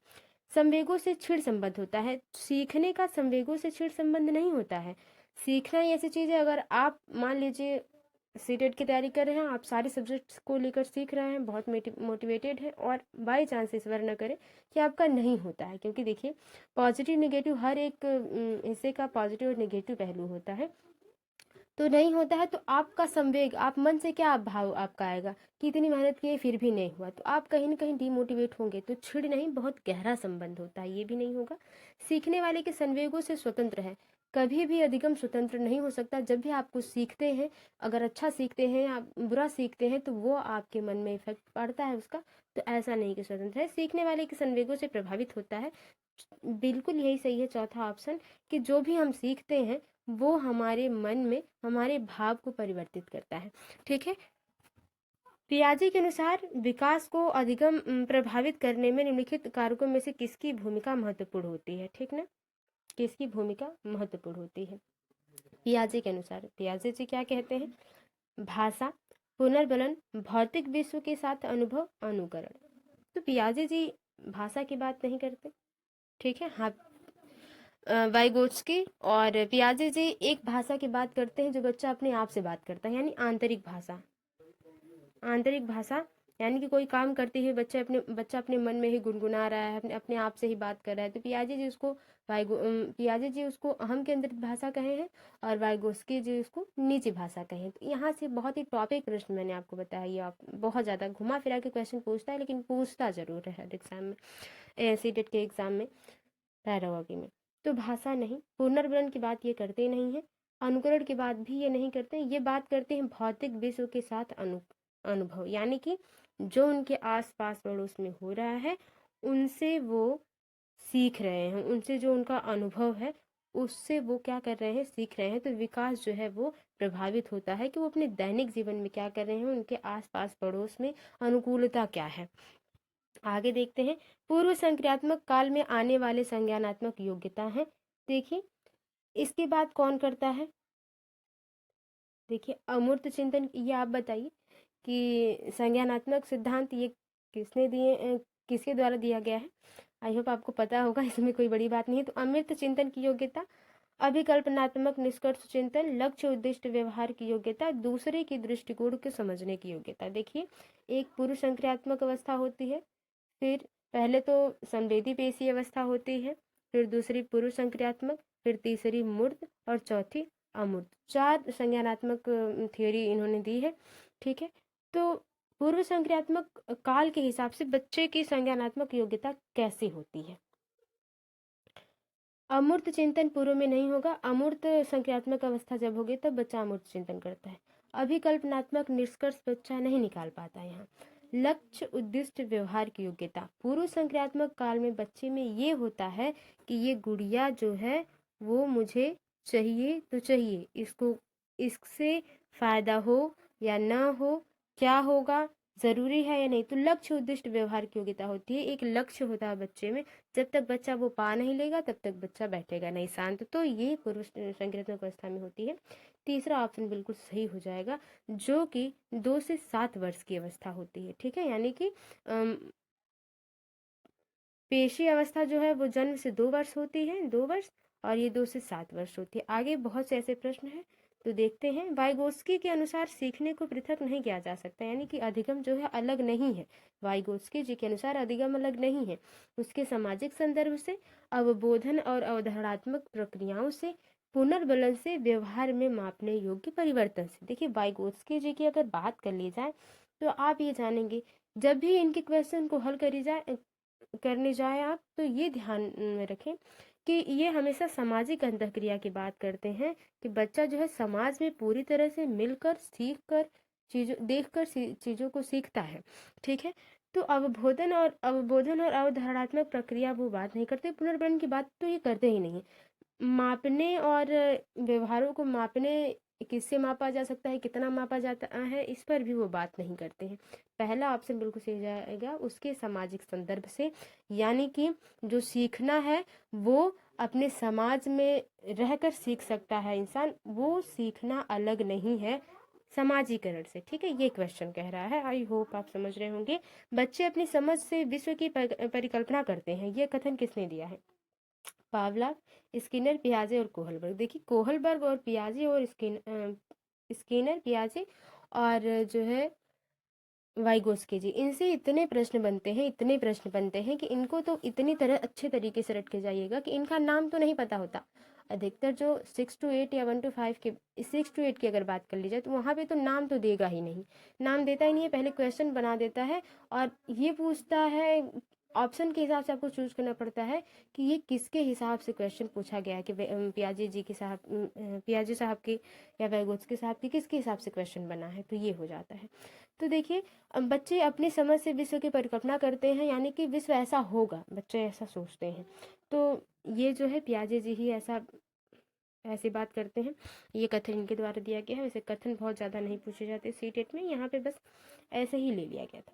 संवेगों से छिड़ संबंध होता है, सीखने का संवेगों से छिड़ संबंध नहीं होता है। सीखना ही ऐसी चीज़ है, अगर आप मान लीजिए सीटेट की तैयारी कर रहे हैं, आप सारे सब्जेक्ट्स को लेकर सीख रहे हैं, बहुत मोटिवेटेड हैं, और बाई चांस इस बार न करें कि आपका नहीं होता है, क्योंकि देखिए पॉजिटिव नेगेटिव हर एक हिस्से का पॉजिटिव और नेगेटिव पहलू होता है। तो नहीं होता है तो आपका संवेग, आप मन से क्या भाव आपका आएगा कि इतनी मेहनत किए फिर भी नहीं हुआ, तो आप कहीं ना कहीं डिमोटिवेट होंगे। तो छिड़ नहीं, बहुत गहरा संबंध होता है, ये भी नहीं होगा। सीखने वाले के संवेगों से स्वतंत्र है, कभी भी अधिगम स्वतंत्र नहीं हो सकता। जब भी आप कुछ सीखते हैं, अगर अच्छा सीखते हैं, आप बुरा सीखते हैं, तो वो आपके मन में इफेक्ट पड़ता है उसका। तो ऐसा नहीं कि स्वतंत्र है, सीखने वाले के संवेगों से प्रभावित होता है। बिल्कुल यही सही है चौथा ऑप्शन, कि जो भी हम सीखते हैं वो हमारे मन में हमारे भाव को परिवर्तित करता है। ठीक है, पियाजे के अनुसार विकास को अधिगम प्रभावित करने में निम्नलिखित कारकों में से किसकी भूमिका महत्वपूर्ण होती है। ठीक ना, किसकी भूमिका महत्वपूर्ण होती है पियाजे के अनुसार। पियाजे जी क्या कहते हैं, भाषा, पुनर्बलन, भौतिक विश्व के साथ अनुभव, अनुकरण। तो पियाजे जी भाषा की बात नहीं करते, ठीक है। हाँ, वाइगोत्स्की और पियाजे जी एक भाषा की बात करते हैं जो बच्चा अपने आप से बात करता है, यानी आंतरिक भाषा। आंतरिक भाषा यानी कि कोई काम करते हुए बच्चा अपने मन में ही गुनगुना रहा है, अपने अपने आप से ही बात कर रहा है। तो पियाजे जी उसको अहम केंद्रित भाषा कहे हैं, और वाइगोत्स्की जी उसको निजी भाषा कहे हैं। तो यहाँ से बहुत ही टॉपिक प्रश्न मैंने आपको बताया, ये आप बहुत ज़्यादा घुमा फिरा के क्वेश्चन पूछता है, लेकिन पूछता जरूर है हर एग्जाम में, सीटेट के एग्जाम में, पैरागॉगी में। तो भाषा नहीं, पुनर्वलन की बात ये करते नहीं है, अनुकरण की बात भी ये नहीं करते, ये बात करते हैं भौतिक विश्व के साथ अनुभव, यानी कि जो उनके आस पास पड़ोस में हो रहा है उनसे वो सीख रहे हैं, उनसे जो उनका अनुभव है उससे वो क्या कर रहे हैं, सीख रहे हैं। तो विकास जो है वो प्रभावित होता है कि वो अपने दैनिक जीवन में क्या कर रहे हैं, उनके आस पास पड़ोस में अनुकूलता क्या है। आगे देखते हैं, पूर्व संक्रियात्मक काल में आने वाले संज्ञानात्मक योग्यता है। देखिए इसके बाद कौन करता है, देखिए अमूर्त चिंतन, ये आप बताइए कि संज्ञानात्मक सिद्धांत ये किसने दिए, किसके द्वारा दिया गया है। आई होप आपको पता होगा, इसमें कोई बड़ी बात नहीं है। तो अमूर्त चिंतन की योग्यता, अभिकल्पनात्मक निष्कर्ष चिंतन, लक्ष्य उद्दिष्ट व्यवहार की योग्यता, दूसरे की दृष्टिकोण को समझने की योग्यता। देखिए एक पूर्व संक्रियात्मक अवस्था होती है, फिर पहले तो संवेदी पेशी अवस्था होती है, फिर दूसरी पूर्व संक्रियात्मक, फिर तीसरी मूर्त, और चौथी अमूर्त। 4 संज्ञानात्मक थ्योरी इन्होंने दी है। ठीक है, तो पूर्व संक्रियात्मक काल के हिसाब से बच्चे की संज्ञानात्मक योग्यता कैसी होती है। अमूर्त चिंतन पूर्व में नहीं होगा, अमूर्त संक्रियात्मक अवस्था जब होगी तब बच्चा अमूर्त चिंतन करता है। अभिकल्पनात्मक निष्कर्ष बच्चा नहीं निकाल पाता यहाँ। लक्ष्य उद्दिष्ट व्यवहार की योग्यता, पूर्व संक्रियात्मक काल में बच्चे में ये होता है कि ये गुड़िया जो है वो मुझे चाहिए तो चाहिए, इसको इससे फायदा हो या ना हो, क्या होगा जरूरी है या नहीं। तो लक्ष्य उद्दिष्ट व्यवहार की योग्यता होती है, एक लक्ष्य होता है बच्चे में, जब तक बच्चा वो पा नहीं लेगा तब तक बच्चा बैठेगा नहीं शांत। तो ये पूर्व संक्रात्मक अवस्था में होती है। तीसरा ऑप्शन बिल्कुल सही हो जाएगा, जो कि 2 से 7 वर्ष की अवस्था होती है। ठीक है, यानी कि पेशी अवस्था जो है वो जन्म से 2 वर्ष होती है, 2 वर्ष, और ये 2 से 7 वर्ष होती है। आगे बहुत से ऐसे प्रश्न हैं, तो देखते हैं। वाइगोत्स्की के अनुसार सीखने को पृथक नहीं किया जा सकता, यानी कि अधिगम जो है अलग नहीं है। वाइगोत्स्की जी के अनुसार अधिगम अलग नहीं है, उसके सामाजिक संदर्भ से, अवबोधन और अवधारणात्मक प्रक्रियाओं से, पुनर्बलन से, व्यवहार में मापने योग्य परिवर्तन से। देखिए वाइगोत्स्की जी की अगर बात कर ली जाए तो आप ये जानेंगे, जब भी इनके क्वेश्चन को हल करी जाए करने जाए आप, तो ये ध्यान में रखें कि ये हमेशा सामाजिक अंतःक्रिया की बात करते हैं, कि बच्चा जो है समाज में पूरी तरह से मिलकर, सीख कर, चीज़ों देखकर चीज़ों को सीखता है। ठीक है, तो अवबोधन और अवधारणात्मक प्रक्रिया वो बात नहीं करते, पुनर्बलन की बात तो ये करते ही नहीं। मापने और व्यवहारों को मापने, किससे मापा जा सकता है, कितना मापा जाता है, इस पर भी वो बात नहीं करते हैं। पहला ऑप्शन बिल्कुल सही जाएगा, उसके सामाजिक संदर्भ से, यानी कि जो सीखना है वो अपने समाज में रहकर सीख सकता है इंसान, वो सीखना अलग नहीं है समाजीकरण से। ठीक है, ये क्वेश्चन कह रहा है। आई होप आप समझ रहे होंगे। बच्चे अपनी समझ से विश्व की परिकल्पना करते हैं, ये कथन किसने दिया है? पावलाव, स्किनर, पियाजे और कोहलबर्ग। देखिए कोहलबर्ग और पियाजे और स्किनर, पियाजे और जो है वाइगोस्की जी, इनसे इतने प्रश्न बनते हैं, इतने प्रश्न बनते हैं कि इनको तो इतनी तरह अच्छे तरीके से रट के जाइएगा कि इनका नाम तो नहीं पता होता। अधिकतर जो 6 to 8 या 1 to 5 के, 6 to 8 की अगर बात कर ली जाए तो वहाँ पे तो नाम तो देगा ही नहीं, नाम देता ही नहीं है, पहले क्वेश्चन बना देता है और ये पूछता है, ऑप्शन के हिसाब से आपको चूज करना पड़ता है कि ये किसके हिसाब से क्वेश्चन पूछा गया है, कि पियाजे जी के साहब, पियाजे साहब की या वैगोत्स्की साहब की किसके हिसाब से क्वेश्चन बना है, तो ये हो जाता है। तो देखिए बच्चे अपनी समझ से विश्व की परिकल्पना करते हैं, यानी कि विश्व ऐसा होगा, बच्चे ऐसा सोचते हैं। तो ये जो है पियाजे जी ही ऐसी बात करते हैं, ये कथन इनके द्वारा दिया गया है। वैसे कथन बहुत ज़्यादा नहीं पूछे जाते सीटेट में, यहाँ पे बस ऐसे ही ले लिया गया था।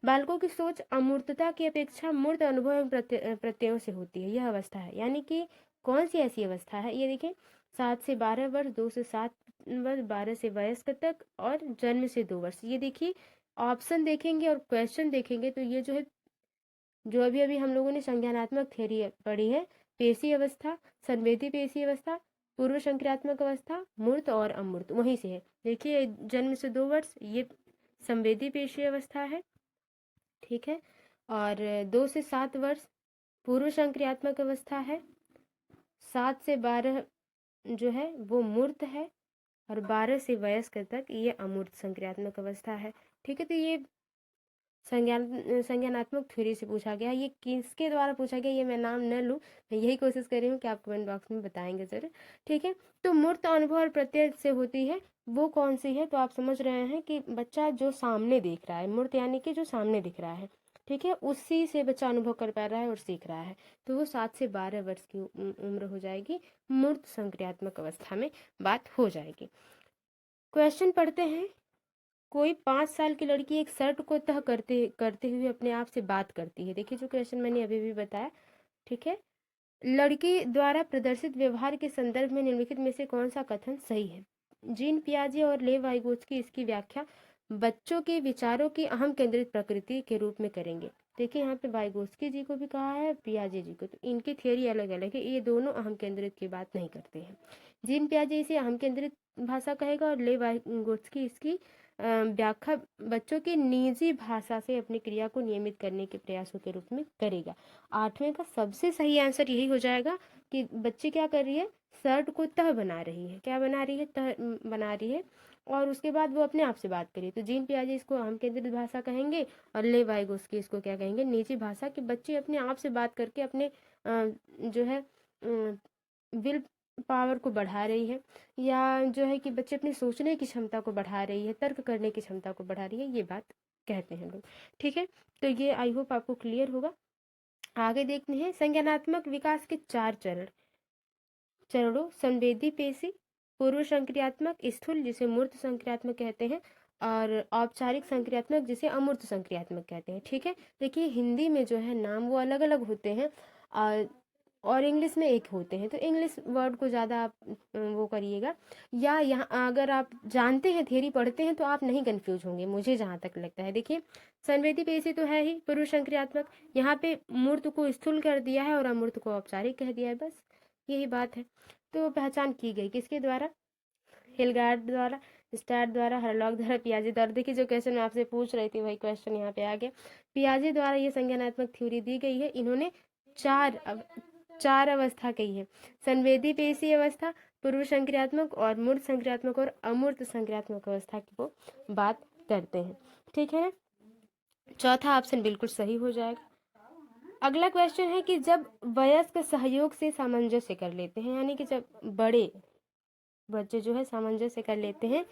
बालकों की सोच अमूर्तता की अपेक्षा मूर्त अनुभव एवं प्रत्ययों से होती है, यह अवस्था है। यानी कि कौन सी ऐसी अवस्था है, ये देखिए 7 से 12 वर्ष, 2 से 7 वर्ष, 12 से वयस्क तक और जन्म से 2 वर्ष। ये देखिए ऑप्शन देखेंगे और क्वेश्चन देखेंगे तो ये जो है, जो अभी अभी हम लोगों ने संज्ञानात्मक थ्योरी पढ़ी है, पेशी अवस्था, संवेदी पेशी अवस्था, पूर्व संक्रियात्मक अवस्था, मूर्त और अमूर्त, वहीं से है। देखिए जन्म से 2 वर्ष ये संवेदी पेशी अवस्था है। ठीक है, और 2 से 7 वर्ष पूर्व संक्रियात्मक अवस्था है, 7 से 12 जो है वो मूर्त है, और 12 से वयस्क तक ये अमूर्त संक्रियात्मक अवस्था है। ठीक है, तो ये संज्ञानात्मक थ्योरी से पूछा गया। ये किसके द्वारा पूछा गया ये मैं नाम न लूँ, मैं यही कोशिश कर रही हूँ कि आप कमेंट बॉक्स में बताएंगे जरूर। ठीक है, तो मूर्त अनुभव और प्रत्यय से होती है, वो कौन सी है, तो आप समझ रहे हैं कि बच्चा जो सामने देख रहा है, मूर्त यानी कि जो सामने दिख रहा है, ठीक है, उसी से बच्चा अनुभव कर पा रहा है और सीख रहा है, तो वो 7 से 12 वर्ष की उम्र हो जाएगी, मूर्त संक्रियात्मक अवस्था में बात हो जाएगी। क्वेश्चन पढ़ते हैं। कोई 5 साल की लड़की एक शर्ट को तह करते करते हुए अपने आप से बात करती है। देखिए जो क्वेश्चन मैंने अभी भी बताया। ठीक है, लड़की द्वारा प्रदर्शित व्यवहार के संदर्भ में निम्नलिखित में से कौन सा कथन सही है? जीन पियाजे और लेव वाइगोत्स्की इसकी व्याख्या बच्चों के विचारों की अहम केंद्रित प्रकृति के रूप में करेंगे। देखिए यहाँ पे वाइगोत्स्की जी को भी कहा है, पियाजे जी को, तो इनकी थियोरी अलग अलग है, ये दोनों अहम केंद्रित की बात नहीं करते हैं। जीन पियाजे इसे अहम केंद्रित भाषा कहेगा और लेव वाइगोत्स्की इसकी व्याख्या बच्चों की निजी भाषा से अपनी क्रिया को नियमित करने के प्रयासों के रूप में करेगा। 8वें का सबसे सही आंसर यही हो जाएगा कि बच्ची क्या कर रही है, शर्ट को तह बना रही है, क्या बना रही है, तह बना रही है, और उसके बाद वो अपने आप से बात करिए। तो जीन पियाजे इसको अहम केंद्रित भाषा कहेंगे और ले वाइगोस्की इसको क्या कहेंगे, निजी भाषा, कि बच्ची अपने आप से बात करके अपने जो है विल पावर को बढ़ा रही है, या जो है कि बच्चे अपनी सोचने की क्षमता को बढ़ा रही है, तर्क करने की क्षमता को बढ़ा रही है, ये बात कहते हैं लोग। ठीक है, तो ये आई होप आपको क्लियर होगा। आगे देखते हैं संज्ञानात्मक विकास के 4 चरणों, संवेदी पेशी, पूर्व संक्रियात्मक, स्थूल जिसे मूर्त संक्रियात्मक कहते हैं, और औपचारिक संक्रियात्मक जिसे अमूर्त संक्रियात्मक कहते हैं। ठीक है, देखिए हिंदी में जो है नाम वो अलग अलग होते हैं और इंग्लिश में एक होते हैं, तो इंग्लिश वर्ड को ज़्यादा आप वो करिएगा। या यहाँ अगर आप जानते हैं, थ्योरी पढ़ते हैं, तो आप नहीं कंफ्यूज होंगे, मुझे जहाँ तक लगता है। देखिए संवेदी पेशी तो है ही पुरुष संक्रियात्मक, यहाँ पे मूर्त को स्थूल कर दिया है और अमूर्त को औपचारिक कह दिया है, बस यही बात है। तो पहचान की गई किसके द्वारा? हिलगार्ड द्वारा, स्टार्ट द्वारा, हरलॉक द्वारा, पियाजे द्वारा। देखिए जो क्वेश्चन मैं आपसे पूछ रही थी वही क्वेश्चन यहाँ पे आ गया। पियाजे द्वारा ये संज्ञानात्मक थ्योरी दी गई है। इन्होंने चार अवस्था कही है, संवेदी पेशी अवस्था, पूर्व संक्रियात्मक और मूर्त संक्रियात्मक और अमूर्त संक्रियात्मक अवस्था की वो बात करते हैं। ठीक है ना, चौथा ऑप्शन बिल्कुल सही हो जाएगा। अगला क्वेश्चन है कि जब वयस्क सहयोग से सामंजस्य कर लेते हैं, यानी कि जब बड़े बच्चे जो है सामंजस्य कर लेते हैं,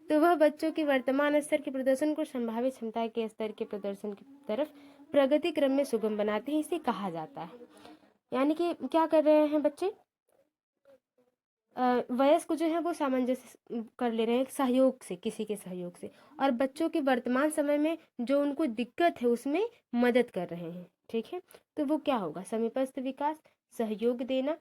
तो वह बच्चों के वर्तमान स्तर के प्रदर्शन को संभावित क्षमता के स्तर के प्रदर्शन की तरफ प्रगति क्रम में सुगम बनाते हैं, इसे कहा जाता है। यानी कि क्या कर रहे हैं बच्चे, वयस्क जो है वो सामंजस्य कर ले रहे हैं सहयोग से, किसी के सहयोग से, और बच्चों के वर्तमान समय में जो उनको दिक्कत है उसमें मदद कर रहे हैं। ठीक है, तो वो क्या होगा? समीपस्थ विकास, सहयोग देना,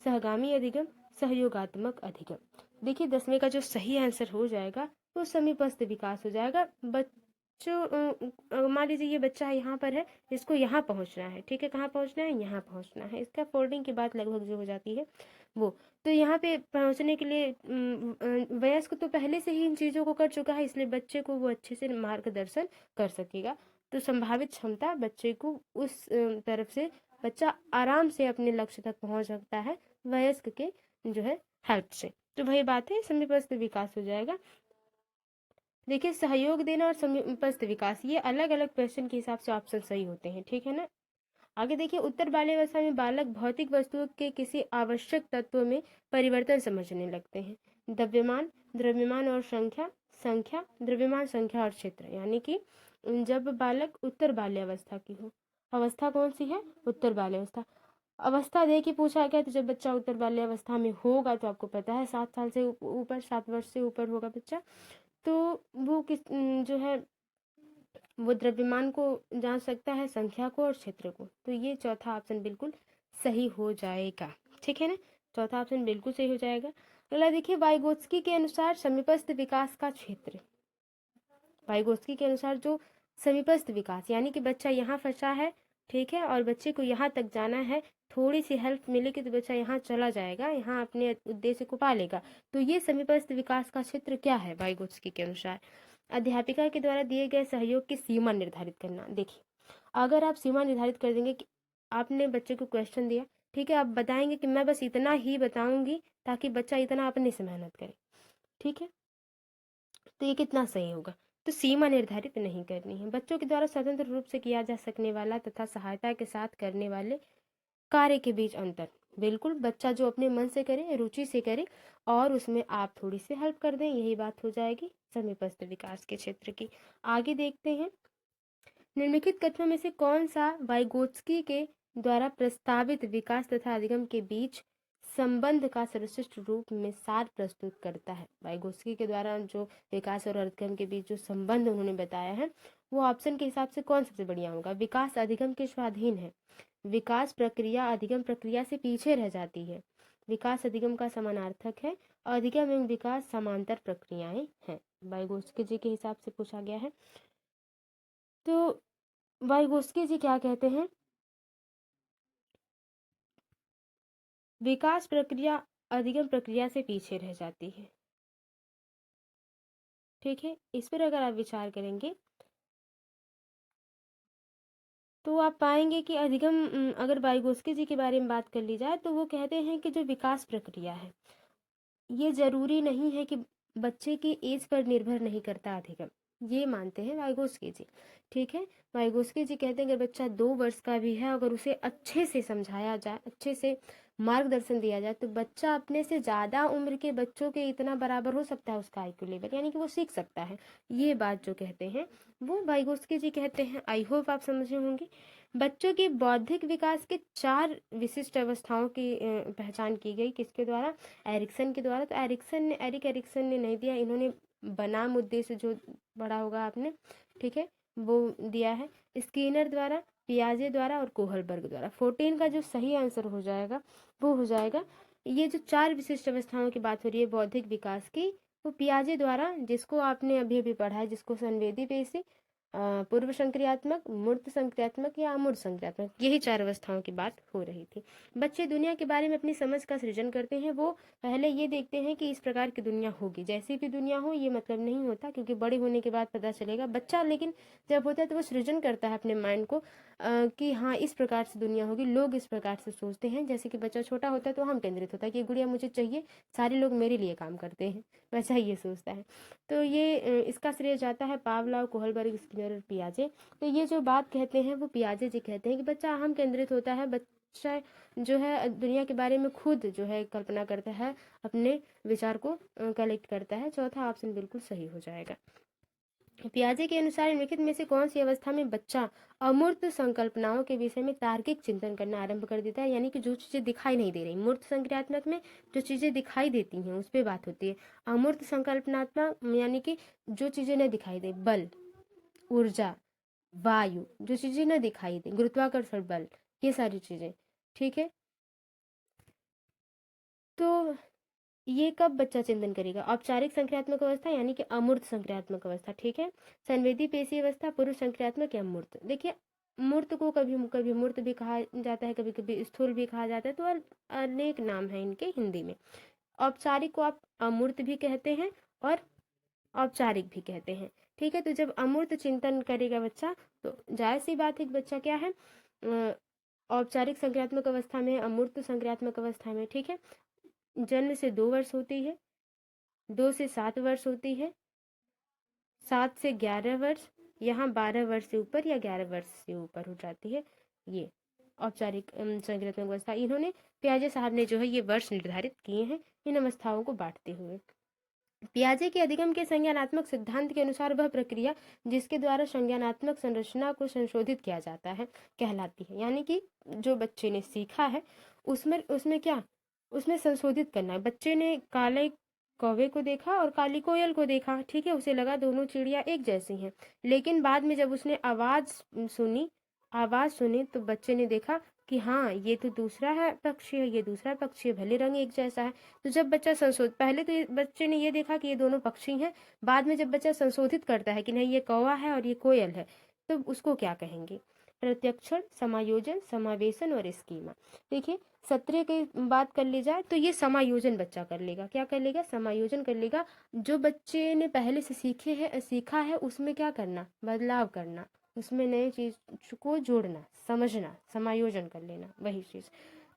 सहगामी अधिगम, सहयोगात्मक अधिगम। देखिए 10वें का जो सही आंसर हो जाएगा वो समीपस्थ विकास हो जाएगा। बच्चों मान लीजिए ये बच्चा यहाँ पर है, इसको यहाँ पहुँचना है। ठीक है, कहाँ पहुँचना है? यहाँ पहुँचना है। इसका फोल्डिंग की बात लगभग जो हो जाती है वो, तो यहाँ पे पहुँचने के लिए वयस्क तो पहले से ही इन चीज़ों को कर चुका है, इसलिए बच्चे को वो अच्छे से मार्गदर्शन कर सकेगा। तो संभावित क्षमता बच्चे को उस तरफ से बच्चा आराम से अपने लक्ष्य तक पहुँच सकता है वयस्क के जो है हेल्प से। तो वही बात है, समीपस्थ विकास हो जाएगा। देखिए सहयोग देना और समीपस्थ विकास ये अलग अलग क्वेश्चन के हिसाब से ऑप्शन सही होते हैं। ठीक है ना, आगे देखिए उत्तर बाल्यावस्था में बालक भौतिक वस्तुओं के किसी आवश्यक तत्व में परिवर्तन समझने लगते हैं। द्रव्यमान, द्रव्यमान और संख्या, संख्या, द्रव्यमान, संख्या और क्षेत्र। यानी कि जब बालक उत्तर बाल्यावस्था की हो, अवस्था कौन सी है? उत्तर बाल्यावस्था। अवस्था दे के पूछा गया, तो जब बच्चा उत्तर बाल्यावस्था में होगा तो आपको पता है 7 साल से ऊपर, 7 वर्ष से ऊपर होगा बच्चा, तो वो किस जो है वो द्रव्यमान को जांच सकता है, संख्या को और क्षेत्र को। तो ये चौथा ऑप्शन बिल्कुल सही हो जाएगा। ठीक है ना, चौथा ऑप्शन बिल्कुल सही हो जाएगा। अगला देखिए वाइगोत्स्की के अनुसार समीपस्थ विकास का क्षेत्र, वाइगोत्स्की के अनुसार जो समीपस्थ विकास यानी कि बच्चा यहाँ फंसा है, ठीक है, और बच्चे को यहाँ तक जाना है, थोड़ी सी हेल्प मिलेगी तो बच्चा यहाँ चला जाएगा, यहाँ अपने उद्देश्य को पा लेगा। तो ये समीपस्थ विकास का क्षेत्र क्या है वाइगोत्स्की के अनुसार? अध्यापिका के द्वारा दिए गए सहयोग की सीमा निर्धारित करना। देखिए अगर आप सीमा निर्धारित कर देंगे कि आपने बच्चे को क्वेश्चन दिया, ठीक है, आप बताएंगे कि मैं बस इतना ही बताऊंगी ताकि बच्चा इतना अपने से मेहनत करे, ठीक है, तो ये कितना सही होगा? तो सीमा निर्धारित नहीं करनी है। बच्चों के द्वारा स्वतंत्र रूप से किया जा सकने वाला तथा सहायता के साथ करने वाले कार्य के बीच अंतर, बिल्कुल बच्चा जो अपने मन से करे, रुचि से करे और उसमें आप थोड़ी सी हेल्प कर दें, यही बात हो जाएगी समीपस्थ विकास के क्षेत्र की। आगे देखते हैं निम्नलिखित कथनों में से कौन सा वाइगोत्स्की के द्वारा प्रस्तावित विकास तथा अधिगम के बीच संबंध का सर्वश्रेष्ठ रूप में सार प्रस्तुत करता है? वाइगोत्स्की के द्वारा जो विकास और अधिगम के बीच जो संबंध उन्होंने बताया है वो ऑप्शन के हिसाब से कौन सबसे बढ़िया होगा? विकास अधिगम के स्वाधीन है, विकास प्रक्रिया अधिगम प्रक्रिया से पीछे रह जाती है, विकास अधिगम का समानार्थक है, अधिगम एवं विकास समांतर प्रक्रियाएं हैं। वाइगोत्स्की जी के हिसाब से पूछा गया है। तो वाइगोत्स्की जी क्या कहते हैं? विकास प्रक्रिया अधिगम प्रक्रिया से पीछे रह जाती है। ठीक है, इस पर अगर आप विचार करेंगे तो आप पाएंगे कि अधिगम अगर वाइगोत्स्की जी के बारे में बात कर ली जाए तो वो कहते हैं कि जो विकास प्रक्रिया है ये जरूरी नहीं है कि बच्चे की एज पर निर्भर नहीं करता अधिगम, ये मानते हैं वाइगोत्स्की जी। ठीक है, वाइगोत्स्की जी कहते हैं अगर बच्चा 2 वर्ष का भी है, अगर उसे अच्छे से समझाया जाए, अच्छे से मार्गदर्शन दिया जाए, तो बच्चा अपने से ज़्यादा उम्र के बच्चों के इतना बराबर हो सकता है उसका आईक्यू लेवल, यानी कि वो सीख सकता है। ये बात जो कहते हैं वो वाइगोत्स्की जी कहते हैं। आई होप आप समझे होंगे। बच्चों के बौद्धिक विकास के 4 विशिष्ट अवस्थाओं की पहचान की गई, किसके द्वारा? एरिक्सन के द्वारा। तो एरिक एरिक्सन ने नहीं दिया, इन्होंने बनाम उद्देश्य जो पढ़ा होगा आपने, ठीक है, वो दिया है स्किनर द्वारा, पियाजे द्वारा और कोहलबर्ग द्वारा। 14 का जो सही आंसर हो जाएगा वो हो जाएगा, ये जो 4 विशिष्ट अवस्थाओं की बात हो रही है बौद्धिक विकास की, वो पियाजे द्वारा, जिसको आपने अभी अभी पढ़ा है, जिसको संवेदी पेशी, पूर्व संक्रियात्मक, मूर्त संक्रियात्मक या अमूर्त संक्रियात्मक, यही 4 अवस्थाओं की बात हो रही थी। बच्चे दुनिया के बारे में अपनी समझ का सृजन करते हैं। वो पहले ये देखते हैं कि इस प्रकार की दुनिया होगी, जैसी भी दुनिया हो ये मतलब नहीं होता, क्योंकि बड़े होने के बाद पता चलेगा बच्चा, लेकिन जब होता है तो वो सृजन करता है अपने माइंड को कि हाँ इस प्रकार से दुनिया होगी, लोग इस प्रकार से सोचते हैं। जैसे कि बच्चा छोटा होता है तो हम केंद्रित होता है कि ये गुड़िया मुझे चाहिए, सारे लोग मेरे लिए काम करते हैं, वैसा ही ये सोचता है। तो ये इसका श्रेय जाता है पावलोव, कोहलबर्ग, स्किनर और पियाजे। तो ये जो बात कहते हैं वो पियाजे जी कहते हैं कि बच्चा अहम केंद्रित होता है, बच्चा जो है दुनिया के बारे में खुद जो है कल्पना करता है, अपने विचार को कलेक्ट करता है। चौथा ऑप्शन बिल्कुल सही हो जाएगा। पियाजे के अनुसार निम्नलिखित में से कौन सी अवस्था में बच्चा अमूर्त संकल्पनाओं के विषय में तार्किक चिंतन करना आरंभ कर देता है, यानी कि जो चीजें दिखाई नहीं दे रही। मूर्त संक्रियात्मक में जो चीजें दिखाई देती हैं उस पर बात होती है। अमूर्त संकल्पनात्मक यानी कि जो चीजें न दिखाई दे, बल, ऊर्जा, वायु, जो चीजें न दिखाई दे, गुरुत्वाकर्षण बल, ये सारी चीजें, ठीक है। तो ये कब बच्चा चिंतन करेगा? औपचारिक संक्रियात्मक अवस्था यानी कि अमूर्त संक्रियात्मक अवस्था, ठीक है। संवेदी पेशी अवस्था, पूर्व संक्रियात्मक या मूर्त। देखिए मूर्त को कभी कभी मूर्त भी कहा जाता है, कभी कभी स्थूल भी कहा जाता है, तो अनेक नाम है इनके हिंदी में। औपचारिक को आप अमूर्त भी कहते हैं और औपचारिक भी कहते हैं, ठीक है। तो जब अमूर्त चिंतन करेगा बच्चा तो जाहिर सी बात है कि बच्चा क्या है, औपचारिक संक्रियात्मक अवस्था में, अमूर्त संक्रियात्मक अवस्था में, ठीक है। जन्म से 2 वर्ष होती है, 2 से 7 वर्ष होती है, 7 से 11 वर्ष, यहाँ 12 वर्ष से ऊपर या 11 वर्ष से ऊपर हो जाती है। ये औपचारिक संक्रियात्मक अवस्था, इन्होंने पियाजे साहब ने जो है ये वर्ष निर्धारित किए हैं इन अवस्थाओं को बांटते हुए। पियाजे के अधिगम के संज्ञानात्मक सिद्धांत के अनुसार वह प्रक्रिया जिसके द्वारा संज्ञानात्मक संरचना को संशोधित किया जाता है कहलाती है, यानी कि जो बच्चे ने सीखा है उसमें उसमें क्या, उसमें संशोधित करना है। बच्चे ने काले कौवे को देखा और काली कोयल को देखा, ठीक है, उसे लगा दोनों चिड़िया एक जैसी हैं, लेकिन बाद में जब उसने आवाज सुनी तो बच्चे ने देखा कि हाँ ये तो दूसरा है पक्षी है, ये दूसरा पक्षी है, भले रंग एक जैसा है। तो जब बच्चा पहले तो बच्चे ने ये देखा कि ये दोनों पक्षी हैं, बाद में जब बच्चा संशोधित करता है कि नहीं ये कौवा है और ये कोयल है, तो उसको क्या कहेंगे? प्रत्यक्षण, समायोजन, समावेशन और स्कीमा। देखिए सत्रह की बात कर ली जाए तो ये समायोजन बच्चा कर लेगा। क्या कर लेगा? समायोजन कर लेगा। जो बच्चे ने पहले से सीखा है उसमें क्या करना? बदलाव करना, उसमें नई चीज को जोड़ना, समझना, समायोजन कर लेना, वही चीज,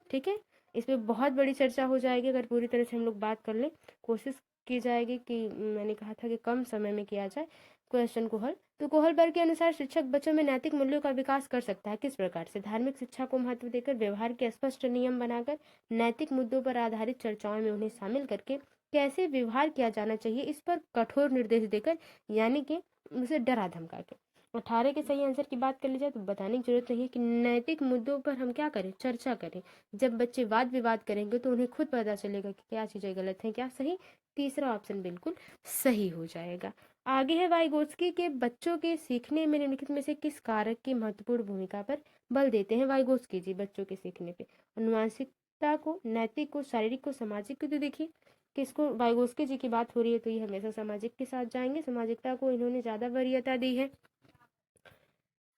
ठीक है। इस पे बहुत बड़ी चर्चा हो जाएगी अगर पूरी तरह से हम लोग बात कर लें। कोशिश की जाएगी कि मैंने कहा था कि कम समय में किया जाए क्वेश्चन को हल। तो कोहलबर्ग के अनुसार शिक्षक बच्चों में नैतिक मूल्यों का विकास कर सकता है। किस प्रकार से? धार्मिक शिक्षा को महत्व देकर, व्यवहार के स्पष्ट नियम बनाकर, नैतिक मुद्दों पर आधारित चर्चाओं में उन्हें शामिल करके, कैसे व्यवहार किया जाना चाहिए इस पर कठोर निर्देश देकर, यानी कि उसे डरा धमका के। 18 के सही आंसर की बात कर ली जाए तो बताने की जरूरत नहीं है कि नैतिक मुद्दों पर हम क्या करें? चर्चा करें। जब बच्चे वाद विवाद करेंगे तो उन्हें खुद पता चलेगा कि क्या चीजें गलत हैं क्या सही। तीसरा ऑप्शन बिल्कुल सही हो जाएगा। आगे है वाइगोत्स्की के बच्चों के सीखने में निम्नलिखित में से किस कारक की महत्वपूर्ण भूमिका पर बल देते हैं वाइगोत्स्की जी बच्चों के सीखने पे? अनुवांशिकता को, नैतिक को, शारीरिक को, सामाजिक को। तो देखिए किसको, वाइगोत्स्की जी की बात हो रही है तो ये हमेशा सामाजिक के साथ जाएंगे, सामाजिकता को इन्होंने ज्यादा वरीयता दी है।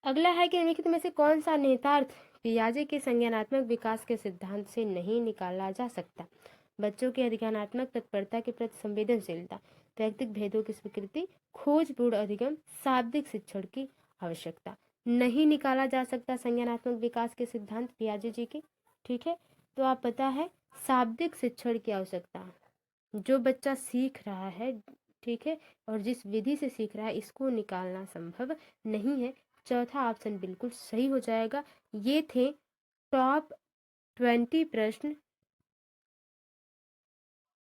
अगला है कि निम्नलिखित में से कौन सा निहितार्थ पियाजे के संज्ञानात्मक विकास के सिद्धांत से नहीं निकाला जा सकता? बच्चों की अधिज्ञानात्मक तत्परता के प्रति संवेदनशीलता, वैयक्तिक भेदों की स्वीकृति, खोजपूर्ण अधिगम, शाब्दिक शिक्षण की आवश्यकता। नहीं निकाला जा सकता संज्ञानात्मक विकास के सिद्धांत पियाजे जी के, ठीक है। तो आप पता है शाब्दिक शिक्षण की आवश्यकता, जो बच्चा सीख रहा है, ठीक है, और जिस विधि से सीख रहा है इसको निकालना संभव नहीं है। चौथा ऑप्शन बिल्कुल सही हो जाएगा। ये थे टॉप 20 प्रश्न।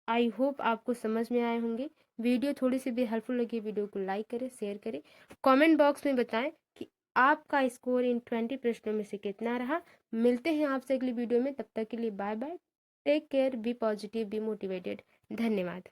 आई होप आपको समझ में आए होंगे। वीडियो थोड़ी सी भी हेल्पफुल लगी, वीडियो को लाइक करें, शेयर करें, कमेंट बॉक्स में बताएं कि आपका स्कोर इन 20 प्रश्नों में से कितना रहा। मिलते हैं आपसे अगली वीडियो में, तब तक के लिए bye bye, take care, be positive, be motivated. धन्यवाद।